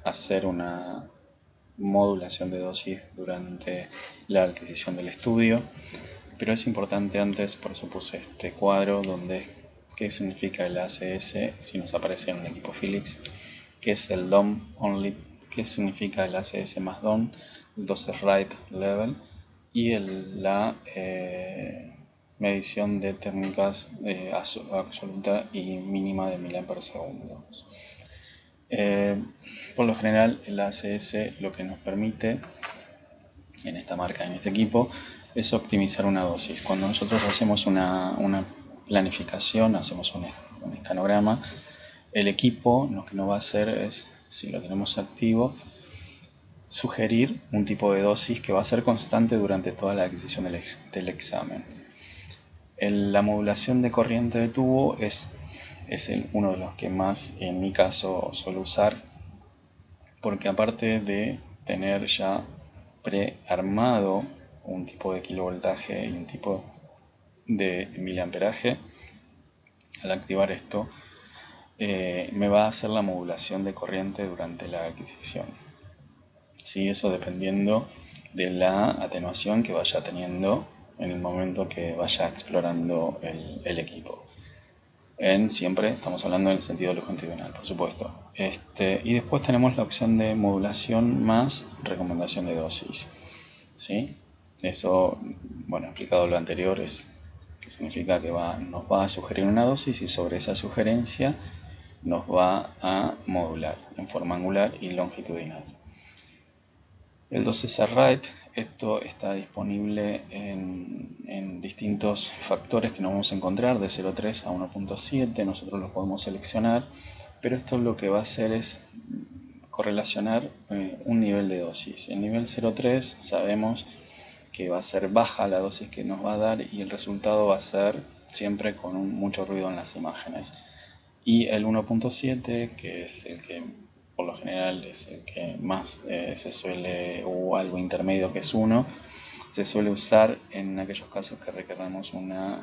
hacer una modulación de dosis durante la adquisición del estudio, pero es importante antes, por eso puse este cuadro donde qué significa el ACS si nos aparece en un equipo Philips, qué es el DOM only, qué significa el ACS más DOM, el dose rate level y la medición de técnicas absoluta y mínima de miliamperes segundo. Por lo general el ACS lo que nos permite en esta marca, en este equipo, es optimizar una dosis. Cuando nosotros hacemos una planificación, hacemos un escanograma, el equipo lo que nos va a hacer es, si lo tenemos activo, sugerir un tipo de dosis que va a ser constante durante toda la adquisición del examen. La modulación de corriente de tubo es uno de los que más en mi caso suelo usar, porque aparte de tener ya prearmado un tipo de kilovoltaje y un tipo de miliamperaje, al activar esto me va a hacer la modulación de corriente durante la adquisición. ¿Sí? Eso dependiendo de la atenuación que vaya teniendo en el momento que vaya explorando el equipo. Siempre estamos hablando en el sentido longitudinal, por supuesto. Y después tenemos la opción de modulación más recomendación de dosis. ¿Sí? Eso, bueno, explicado lo anterior, que significa que nos va a sugerir una dosis y sobre esa sugerencia nos va a modular en forma angular y longitudinal. El dose rate, esto está disponible en distintos factores que nos vamos a encontrar, de 0.3 a 1.7, nosotros los podemos seleccionar, pero esto lo que va a hacer es correlacionar un nivel de dosis. El nivel 0.3 sabemos que va a ser baja la dosis que nos va a dar y el resultado va a ser siempre con mucho ruido en las imágenes. Y el 1.7, que es el que por lo general es el que más se suele, o algo intermedio que es 1, se suele usar en aquellos casos que requeramos una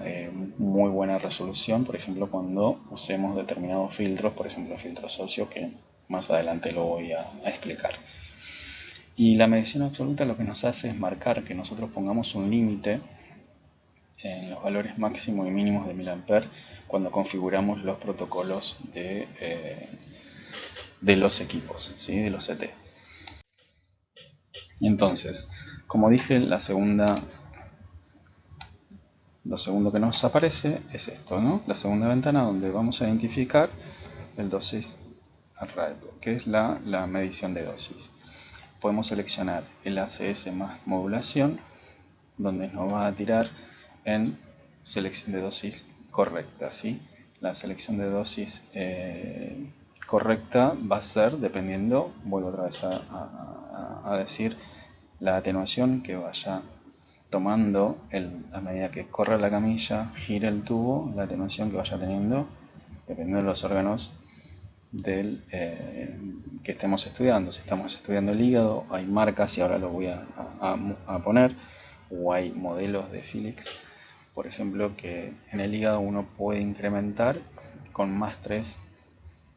muy buena resolución, por ejemplo cuando usemos determinados filtros, por ejemplo el filtro socio, que más adelante lo voy a explicar. Y la medición absoluta lo que nos hace es marcar que nosotros pongamos un límite en los valores máximos y mínimos de miliampere cuando configuramos los protocolos de los equipos, ¿sí? De los CT. Entonces, como dije, lo segundo que nos aparece es esto, ¿no? La segunda ventana donde vamos a identificar el dosis arrival, que es la medición de dosis. Podemos seleccionar el ACS más modulación, donde nos va a tirar en selección de dosis correcta, ¿sí? La selección de dosis correcta va a ser dependiendo, vuelvo otra vez a decir, la atenuación que vaya tomando a medida que corre la camilla, gira el tubo, la atenuación que vaya teniendo, dependiendo de los órganos que estemos estudiando. Si estamos estudiando el hígado, hay marcas, y ahora lo voy a poner, o hay modelos de Philips, por ejemplo, que en el hígado uno puede incrementar con más 3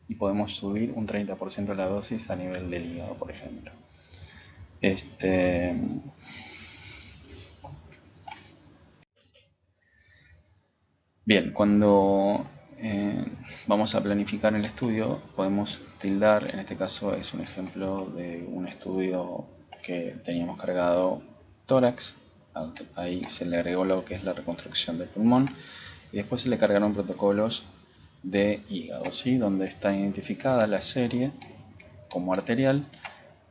y podemos subir un 30% la dosis a nivel del hígado, por ejemplo. Bien, cuando vamos a planificar el estudio, podemos tildar, en este caso es un ejemplo de un estudio que teníamos cargado tórax, ahí se le agregó lo que es la reconstrucción del pulmón, y después se le cargaron protocolos de hígado, ¿sí? Donde está identificada la serie como arterial.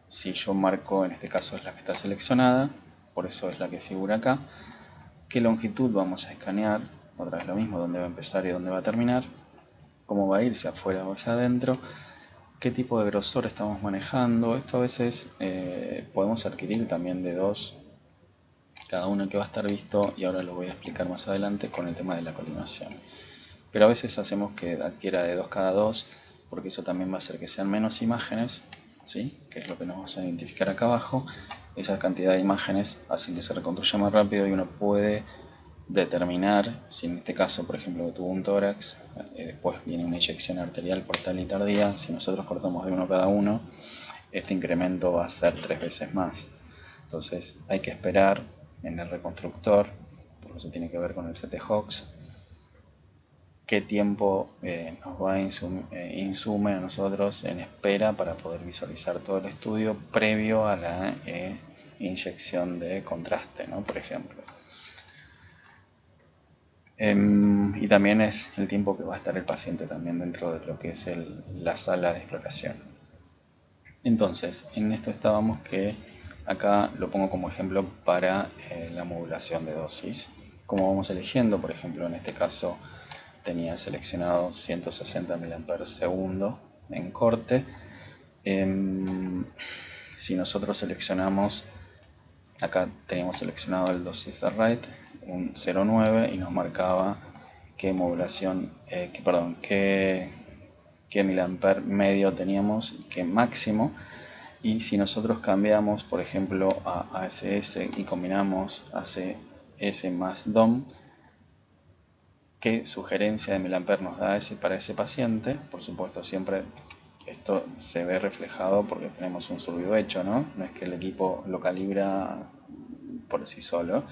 Si yo marco, en este caso es la que está seleccionada, por eso es la que figura acá. ¿Qué longitud vamos a escanear? Otra vez lo mismo, dónde va a empezar y dónde va a terminar, cómo va a ir, si afuera o hacia adentro, qué tipo de grosor estamos manejando. Esto a veces podemos adquirir también de dos, cada uno que va a estar visto, y ahora lo voy a explicar más adelante con el tema de la colimación. Pero a veces hacemos que adquiera de 2 cada 2, porque eso también va a hacer que sean menos imágenes, ¿sí? Que es lo que nos vamos a identificar acá abajo. Esa cantidad de imágenes hacen que se reconstruya más rápido y uno puede determinar si en este caso, por ejemplo, tuvo un tórax, después viene una inyección arterial portal y tardía. Si nosotros cortamos de 1 cada 1, este incremento va a ser 3 veces más. Entonces hay que esperar en el reconstructor, porque eso tiene que ver con el CT-HOX, qué tiempo nos va a insume a nosotros en espera para poder visualizar todo el estudio previo a la inyección de contraste, ¿no? Por ejemplo. Y también es el tiempo que va a estar el paciente también dentro de lo que es la sala de exploración. Entonces, en esto estábamos que acá lo pongo como ejemplo para la modulación de dosis. Como vamos eligiendo, por ejemplo, en este caso tenía seleccionado 160 mAh en corte. Si nosotros seleccionamos, acá teníamos seleccionado el dosis de rate, un 0,9, y nos marcaba qué modulación, qué miliampere medio teníamos y qué máximo. Y si nosotros cambiamos, por ejemplo, a ACS y combinamos ACS más DOM, qué sugerencia de miliampere nos da para ese paciente. Por supuesto, siempre esto se ve reflejado porque tenemos un survey hecho, ¿no? No es que el equipo lo calibra por sí solo.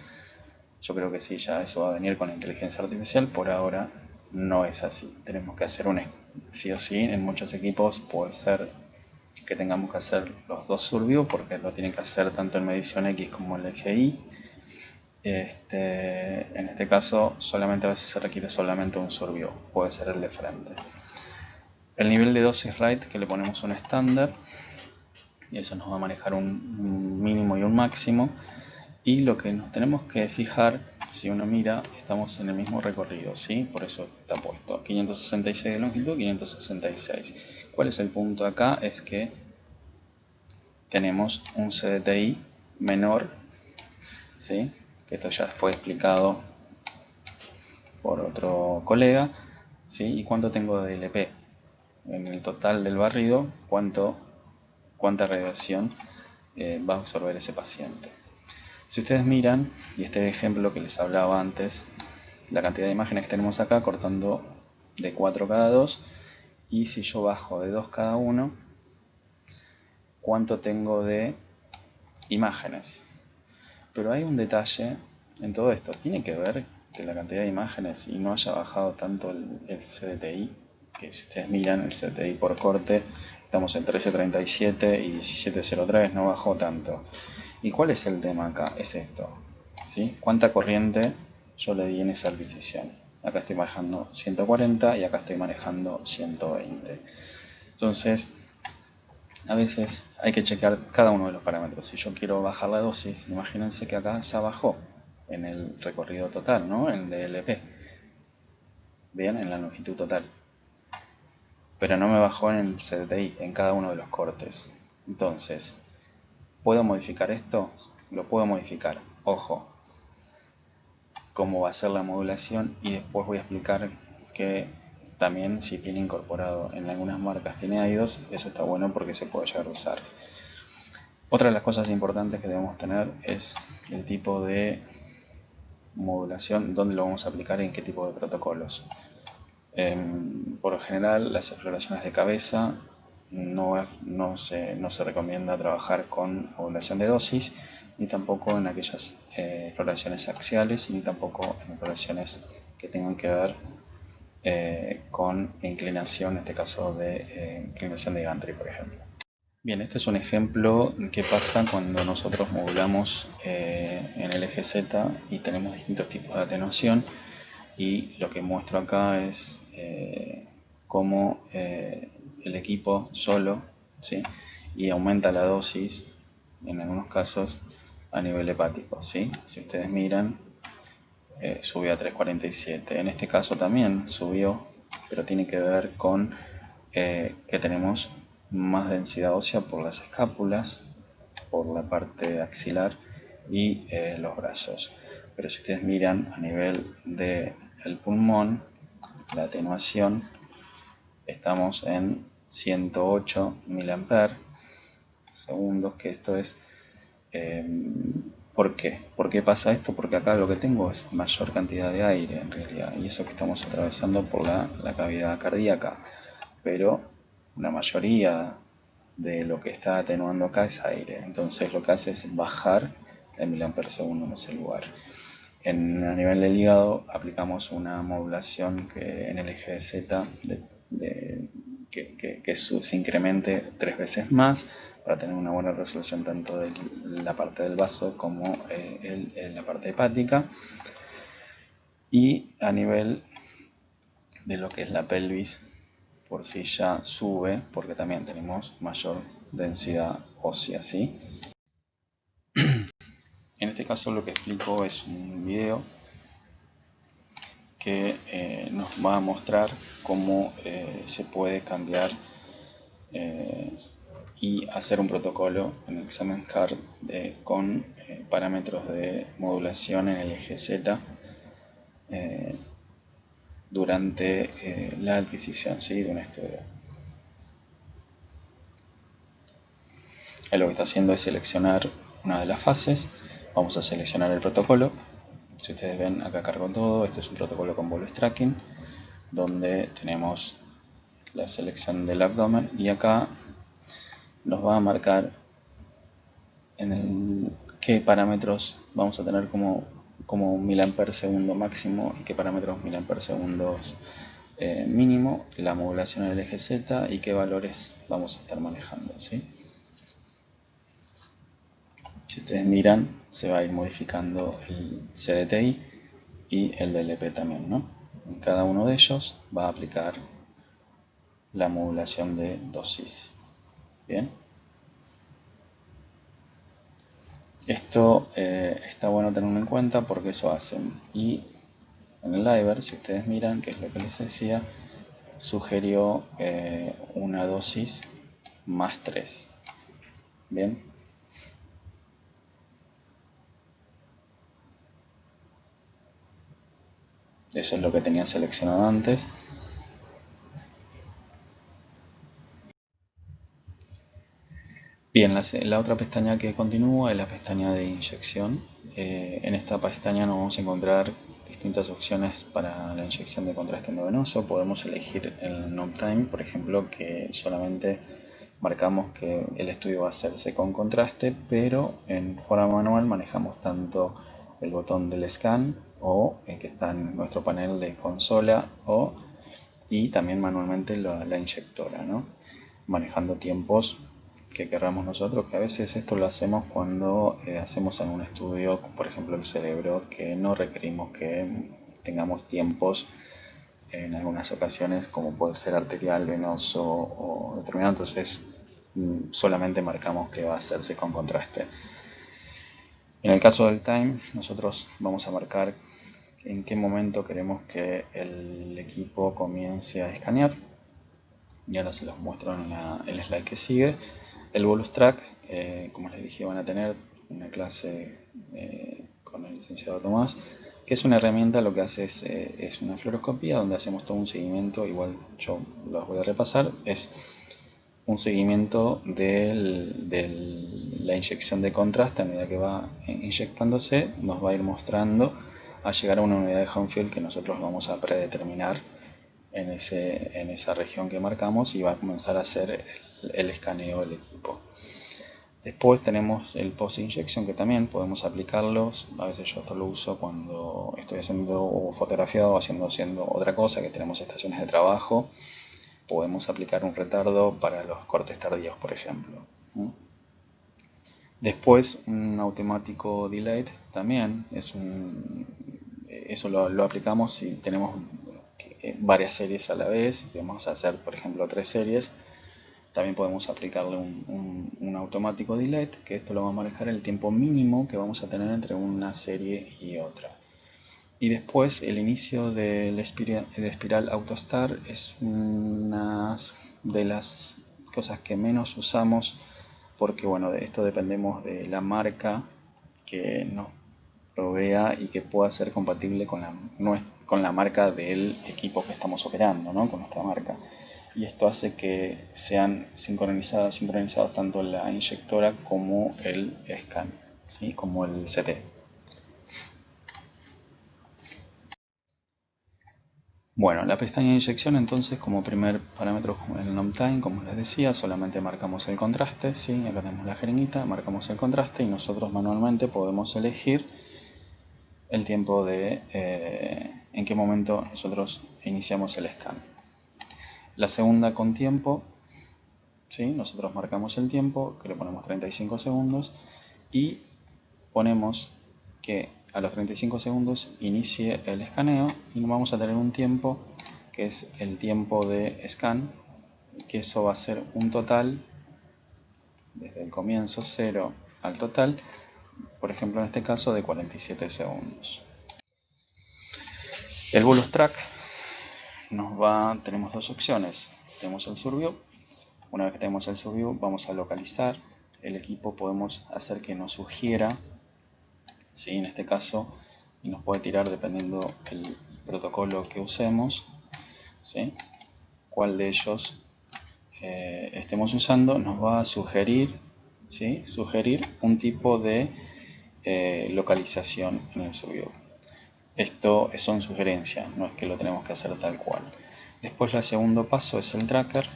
Yo creo que sí, ya eso va a venir con la inteligencia artificial. Por ahora no es así. Tenemos que hacer sí o sí. En muchos equipos puede ser que tengamos que hacer los dos survey, porque lo tienen que hacer tanto en medición X como en el GI. En este caso solamente a veces se requiere solamente un survey, puede ser el de frente. El nivel de dosis rate, que le ponemos un estándar, y eso nos va a manejar un mínimo y un máximo. Y lo que nos tenemos que fijar, si uno mira, estamos en el mismo recorrido, ¿sí? Por eso está puesto 566 de longitud, 566. ¿Cuál es el punto acá? Es que tenemos un CDTI menor, ¿sí? Que esto ya fue explicado por otro colega, ¿sí? ¿Y cuánto tengo de LP? En el total del barrido, cuánta radiación va a absorber ese paciente. Si ustedes miran, y este ejemplo que les hablaba antes, la cantidad de imágenes que tenemos acá, cortando de 4 cada 2, y si yo bajo de 2 cada 1, ¿cuánto tengo de imágenes. Pero hay un detalle en todo esto. Tiene que ver que la cantidad de imágenes y no haya bajado tanto el CDTI, que si ustedes miran el CDTI por corte, estamos en 1337 y 1703, no bajó tanto. ¿Y cuál es el tema acá? Es esto, ¿sí? ¿Cuánta corriente yo le di en esa adquisición? Acá estoy manejando 140 y acá estoy manejando 120. Entonces, a veces hay que checar cada uno de los parámetros. Si yo quiero bajar la dosis, imagínense que acá ya bajó en el recorrido total, ¿no? En DLP. Bien, en la longitud total. Pero no me bajó en el CDTI, en cada uno de los cortes. Entonces, ¿puedo modificar esto? Lo puedo modificar. Ojo, cómo va a ser la modulación, y después voy a explicar que también si tiene incorporado en algunas marcas tiene IDOS, eso está bueno porque se puede llegar a usar. Otra de las cosas importantes que debemos tener es el tipo de modulación, dónde lo vamos a aplicar y en qué tipo de protocolos. Por lo general, las exploraciones de cabeza no se recomienda trabajar con modulación de dosis, ni tampoco en aquellas exploraciones axiales, ni tampoco en exploraciones que tengan que ver con inclinación, en este caso de inclinación de gantry, por ejemplo. Bien, este es un ejemplo de qué pasa cuando nosotros modulamos en el eje Z y tenemos distintos tipos de atenuación, y lo que muestro acá es cómo el equipo solo, ¿sí? Y aumenta la dosis en algunos casos a nivel hepático, ¿sí? Si ustedes miran, subió a 347. En este caso también subió, pero tiene que ver con que tenemos más densidad ósea por las escápulas, por la parte axilar y los brazos. Pero si ustedes miran a nivel del pulmón, la atenuación, estamos en 108 mA segundos, que esto es... ¿por qué? ¿Por qué pasa esto? Porque acá lo que tengo es mayor cantidad de aire en realidad, y eso que estamos atravesando por la cavidad cardíaca, pero la mayoría de lo que está atenuando acá es aire, entonces lo que hace es bajar el miliamper segundo en ese lugar. A nivel del hígado aplicamos una modulación que en el eje de Z que se incremente 3 veces más para tener una buena resolución tanto de la parte del vaso como en la parte hepática, y a nivel de lo que es la pelvis por sí ya sube porque también tenemos mayor densidad ósea, ¿sí? En este caso lo que explico es un video que nos va a mostrar cómo se puede cambiar y hacer un protocolo en el examen CARD con parámetros de modulación en el eje Z durante la adquisición, ¿sí?, de un estudio. Él lo que está haciendo es seleccionar una de las fases. Vamos a seleccionar el protocolo. Si ustedes ven, acá cargo todo. Este es un protocolo con bolus tracking, donde tenemos la selección del abdomen, y acá nos va a marcar en qué parámetros vamos a tener como miliamper segundo máximo y qué parámetros miliamper segundos mínimo, la modulación en el eje Z y qué valores vamos a estar manejando, ¿sí? Si ustedes miran, se va a ir modificando el CDTI y el DLP también, ¿no? En cada uno de ellos va a aplicar la modulación de dosis. Bien. Esto está bueno tenerlo en cuenta porque eso hacen. Y en el Liver, si ustedes miran, que es lo que les decía, sugirió una dosis más 3. Bien. Eso es lo que tenía seleccionado antes. Bien, la otra pestaña que continúa es la pestaña de inyección. En esta pestaña nos vamos a encontrar distintas opciones para la inyección de contraste endovenoso. Podemos elegir el no time, por ejemplo, que solamente marcamos que el estudio va a hacerse con contraste, pero en forma manual manejamos tanto el botón del scan o el que está en nuestro panel de consola y también manualmente la inyectora, ¿no? Manejando tiempos que querramos nosotros, que a veces esto lo hacemos cuando hacemos en un estudio, por ejemplo el cerebro, que no requerimos que tengamos tiempos en algunas ocasiones, como puede ser arterial, venoso o determinado, entonces solamente marcamos que va a hacerse con contraste. En el caso del time, nosotros vamos a marcar en qué momento queremos que el equipo comience a escanear. Y ahora se los muestro en el slide que sigue. El bonus track, como les dije, van a tener una clase con el licenciado Tomás, que es una herramienta, lo que hace es una fluoroscopía donde hacemos todo un seguimiento, igual yo los voy a repasar, es un seguimiento de la inyección de contraste. A medida que va inyectándose nos va a ir mostrando a llegar a una unidad de Hounsfield que nosotros vamos a predeterminar en esa región que marcamos, y va a comenzar a hacer el escaneo del equipo. Después tenemos el post-injection, que también podemos aplicarlos. A veces yo esto lo uso cuando estoy haciendo fotografía o haciendo otra cosa, que tenemos estaciones de trabajo. Podemos aplicar un retardo para los cortes tardíos, por ejemplo. Después un automático delay también eso lo aplicamos si tenemos varias series a la vez. Si vamos a hacer, por ejemplo, 3 series, también podemos aplicarle un automático delay, que esto lo va a manejar el tiempo mínimo que vamos a tener entre una serie y otra. Y después el inicio del espiral autostar es una de las cosas que menos usamos, porque bueno, de esto dependemos de la marca que nos provea y que pueda ser compatible con la marca del equipo que estamos operando, ¿no? Con nuestra marca. Y esto hace que sean sincronizados tanto la inyectora como el scan, ¿sí? Como el CT. Bueno, la pestaña de inyección, entonces, como primer parámetro, el nom time, como les decía, solamente marcamos el contraste, ¿sí? Acá tenemos la jeringuita, marcamos el contraste y nosotros manualmente podemos elegir el tiempo de en qué momento nosotros iniciamos el scan. La segunda con tiempo, ¿sí? Nosotros marcamos el tiempo, que le ponemos 35 segundos y ponemos que a los 35 segundos inicie el escaneo, y vamos a tener un tiempo que es el tiempo de scan, que eso va a ser un total desde el comienzo 0 al total, por ejemplo en este caso de 47 segundos. El bolus track tenemos dos opciones. Tenemos el surview. Una vez que tenemos el surview, vamos a localizar el equipo, podemos hacer que nos sugiera, ¿sí? En este caso, y nos puede tirar dependiendo el protocolo que usemos, ¿sí? Cuál de ellos estemos usando, nos va a sugerir, ¿sí? Sugerir un tipo de localización en el surview. Esto son sugerencias, no es que lo tenemos que hacer tal cual. Después el segundo paso es el tracker,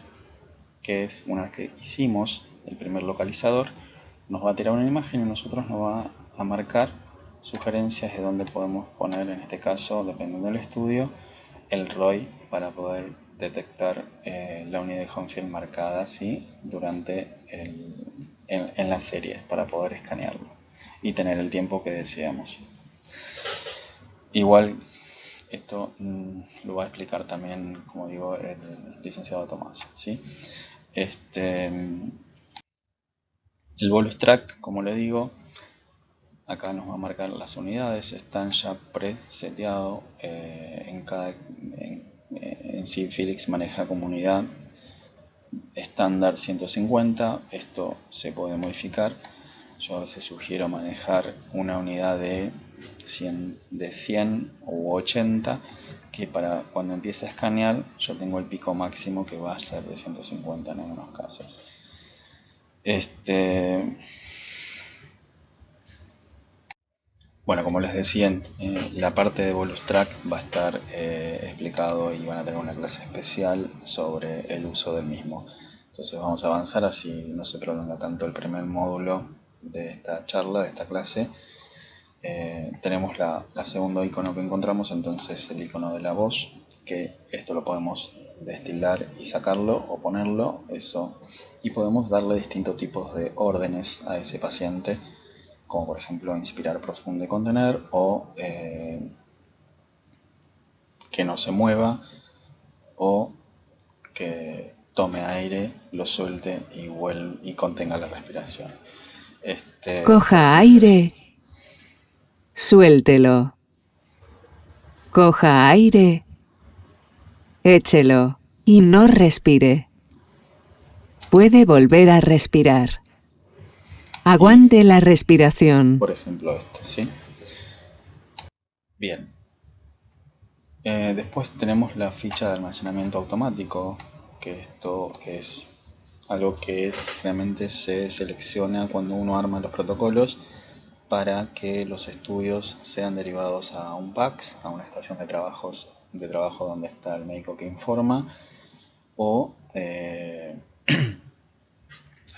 que es una vez que hicimos el primer localizador, nos va a tirar una imagen y nosotros nos va a marcar sugerencias de dónde podemos poner, en este caso, dependiendo del estudio, el ROI para poder detectar la unidad de Hounsfield marcada, ¿sí? Durante en la serie, para poder escanearlo y tener el tiempo que deseamos. Igual esto lo va a explicar también, como digo, el licenciado Tomás, ¿sí? El bolus track, como le digo, acá nos va a marcar las unidades, están ya preseteados en sí. Felix maneja como unidad estándar 150, esto se puede modificar. Yo a veces sugiero manejar una unidad de 100 u 80, que para cuando empiece a escanear yo tengo el pico máximo que va a ser de 150 en algunos casos. Bueno, como les decía, la parte de bolus track va a estar explicado y van a tener una clase especial sobre el uso del mismo. Entonces vamos a avanzar así no se prolonga tanto el primer módulo de esta charla, de esta clase. Tenemos la segundo icono que encontramos, entonces el icono de la voz, que esto lo podemos destilar y sacarlo o ponerlo, eso, y podemos darle distintos tipos de órdenes a ese paciente, como por ejemplo inspirar profundo y contener, o que no se mueva, o que tome aire, lo suelte y contenga la respiración. Coja aire, suéltelo. Coja aire, échelo y no respire. Puede volver a respirar. Aguante la respiración. Por ejemplo ¿sí? Bien. Después tenemos la ficha de almacenamiento automático, que esto es algo que generalmente se selecciona cuando uno arma los protocolos para que los estudios sean derivados a un PACS, a una estación de trabajo donde está el médico que informa, o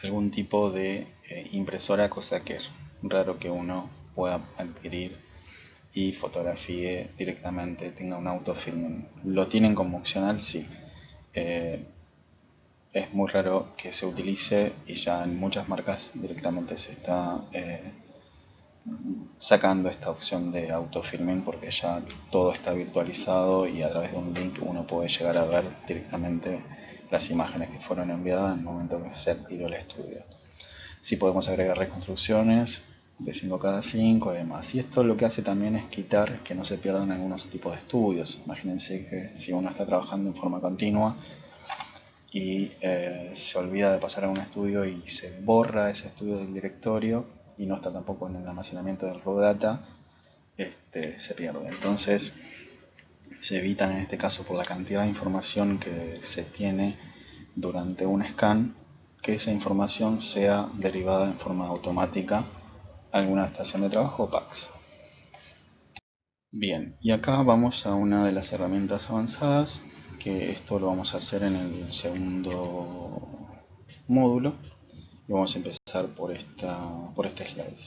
algún tipo de impresora, cosa que es raro que uno pueda adquirir y fotografíe directamente, tenga un autofilming. Lo tienen como opcional, sí. Es muy raro que se utilice y ya en muchas marcas directamente se está sacando esta opción de autofilming porque ya todo está virtualizado y a través de un link uno puede llegar a ver directamente las imágenes que fueron enviadas en el momento que se activó el estudio. Sí podemos agregar reconstrucciones de 5 cada 5 y demás. Y esto lo que hace también es quitar que no se pierdan algunos tipos de estudios. Imagínense que si uno está trabajando en forma continua y se olvida de pasar a un estudio y se borra ese estudio del directorio y no está tampoco en el almacenamiento del raw data, se pierde. Entonces se evitan en este caso por la cantidad de información que se tiene durante un scan que esa información sea derivada en forma automática a alguna estación de trabajo o PACS. Bien, y acá vamos a una de las herramientas avanzadas, que esto lo vamos a hacer en el segundo módulo. Y vamos a empezar por este slide.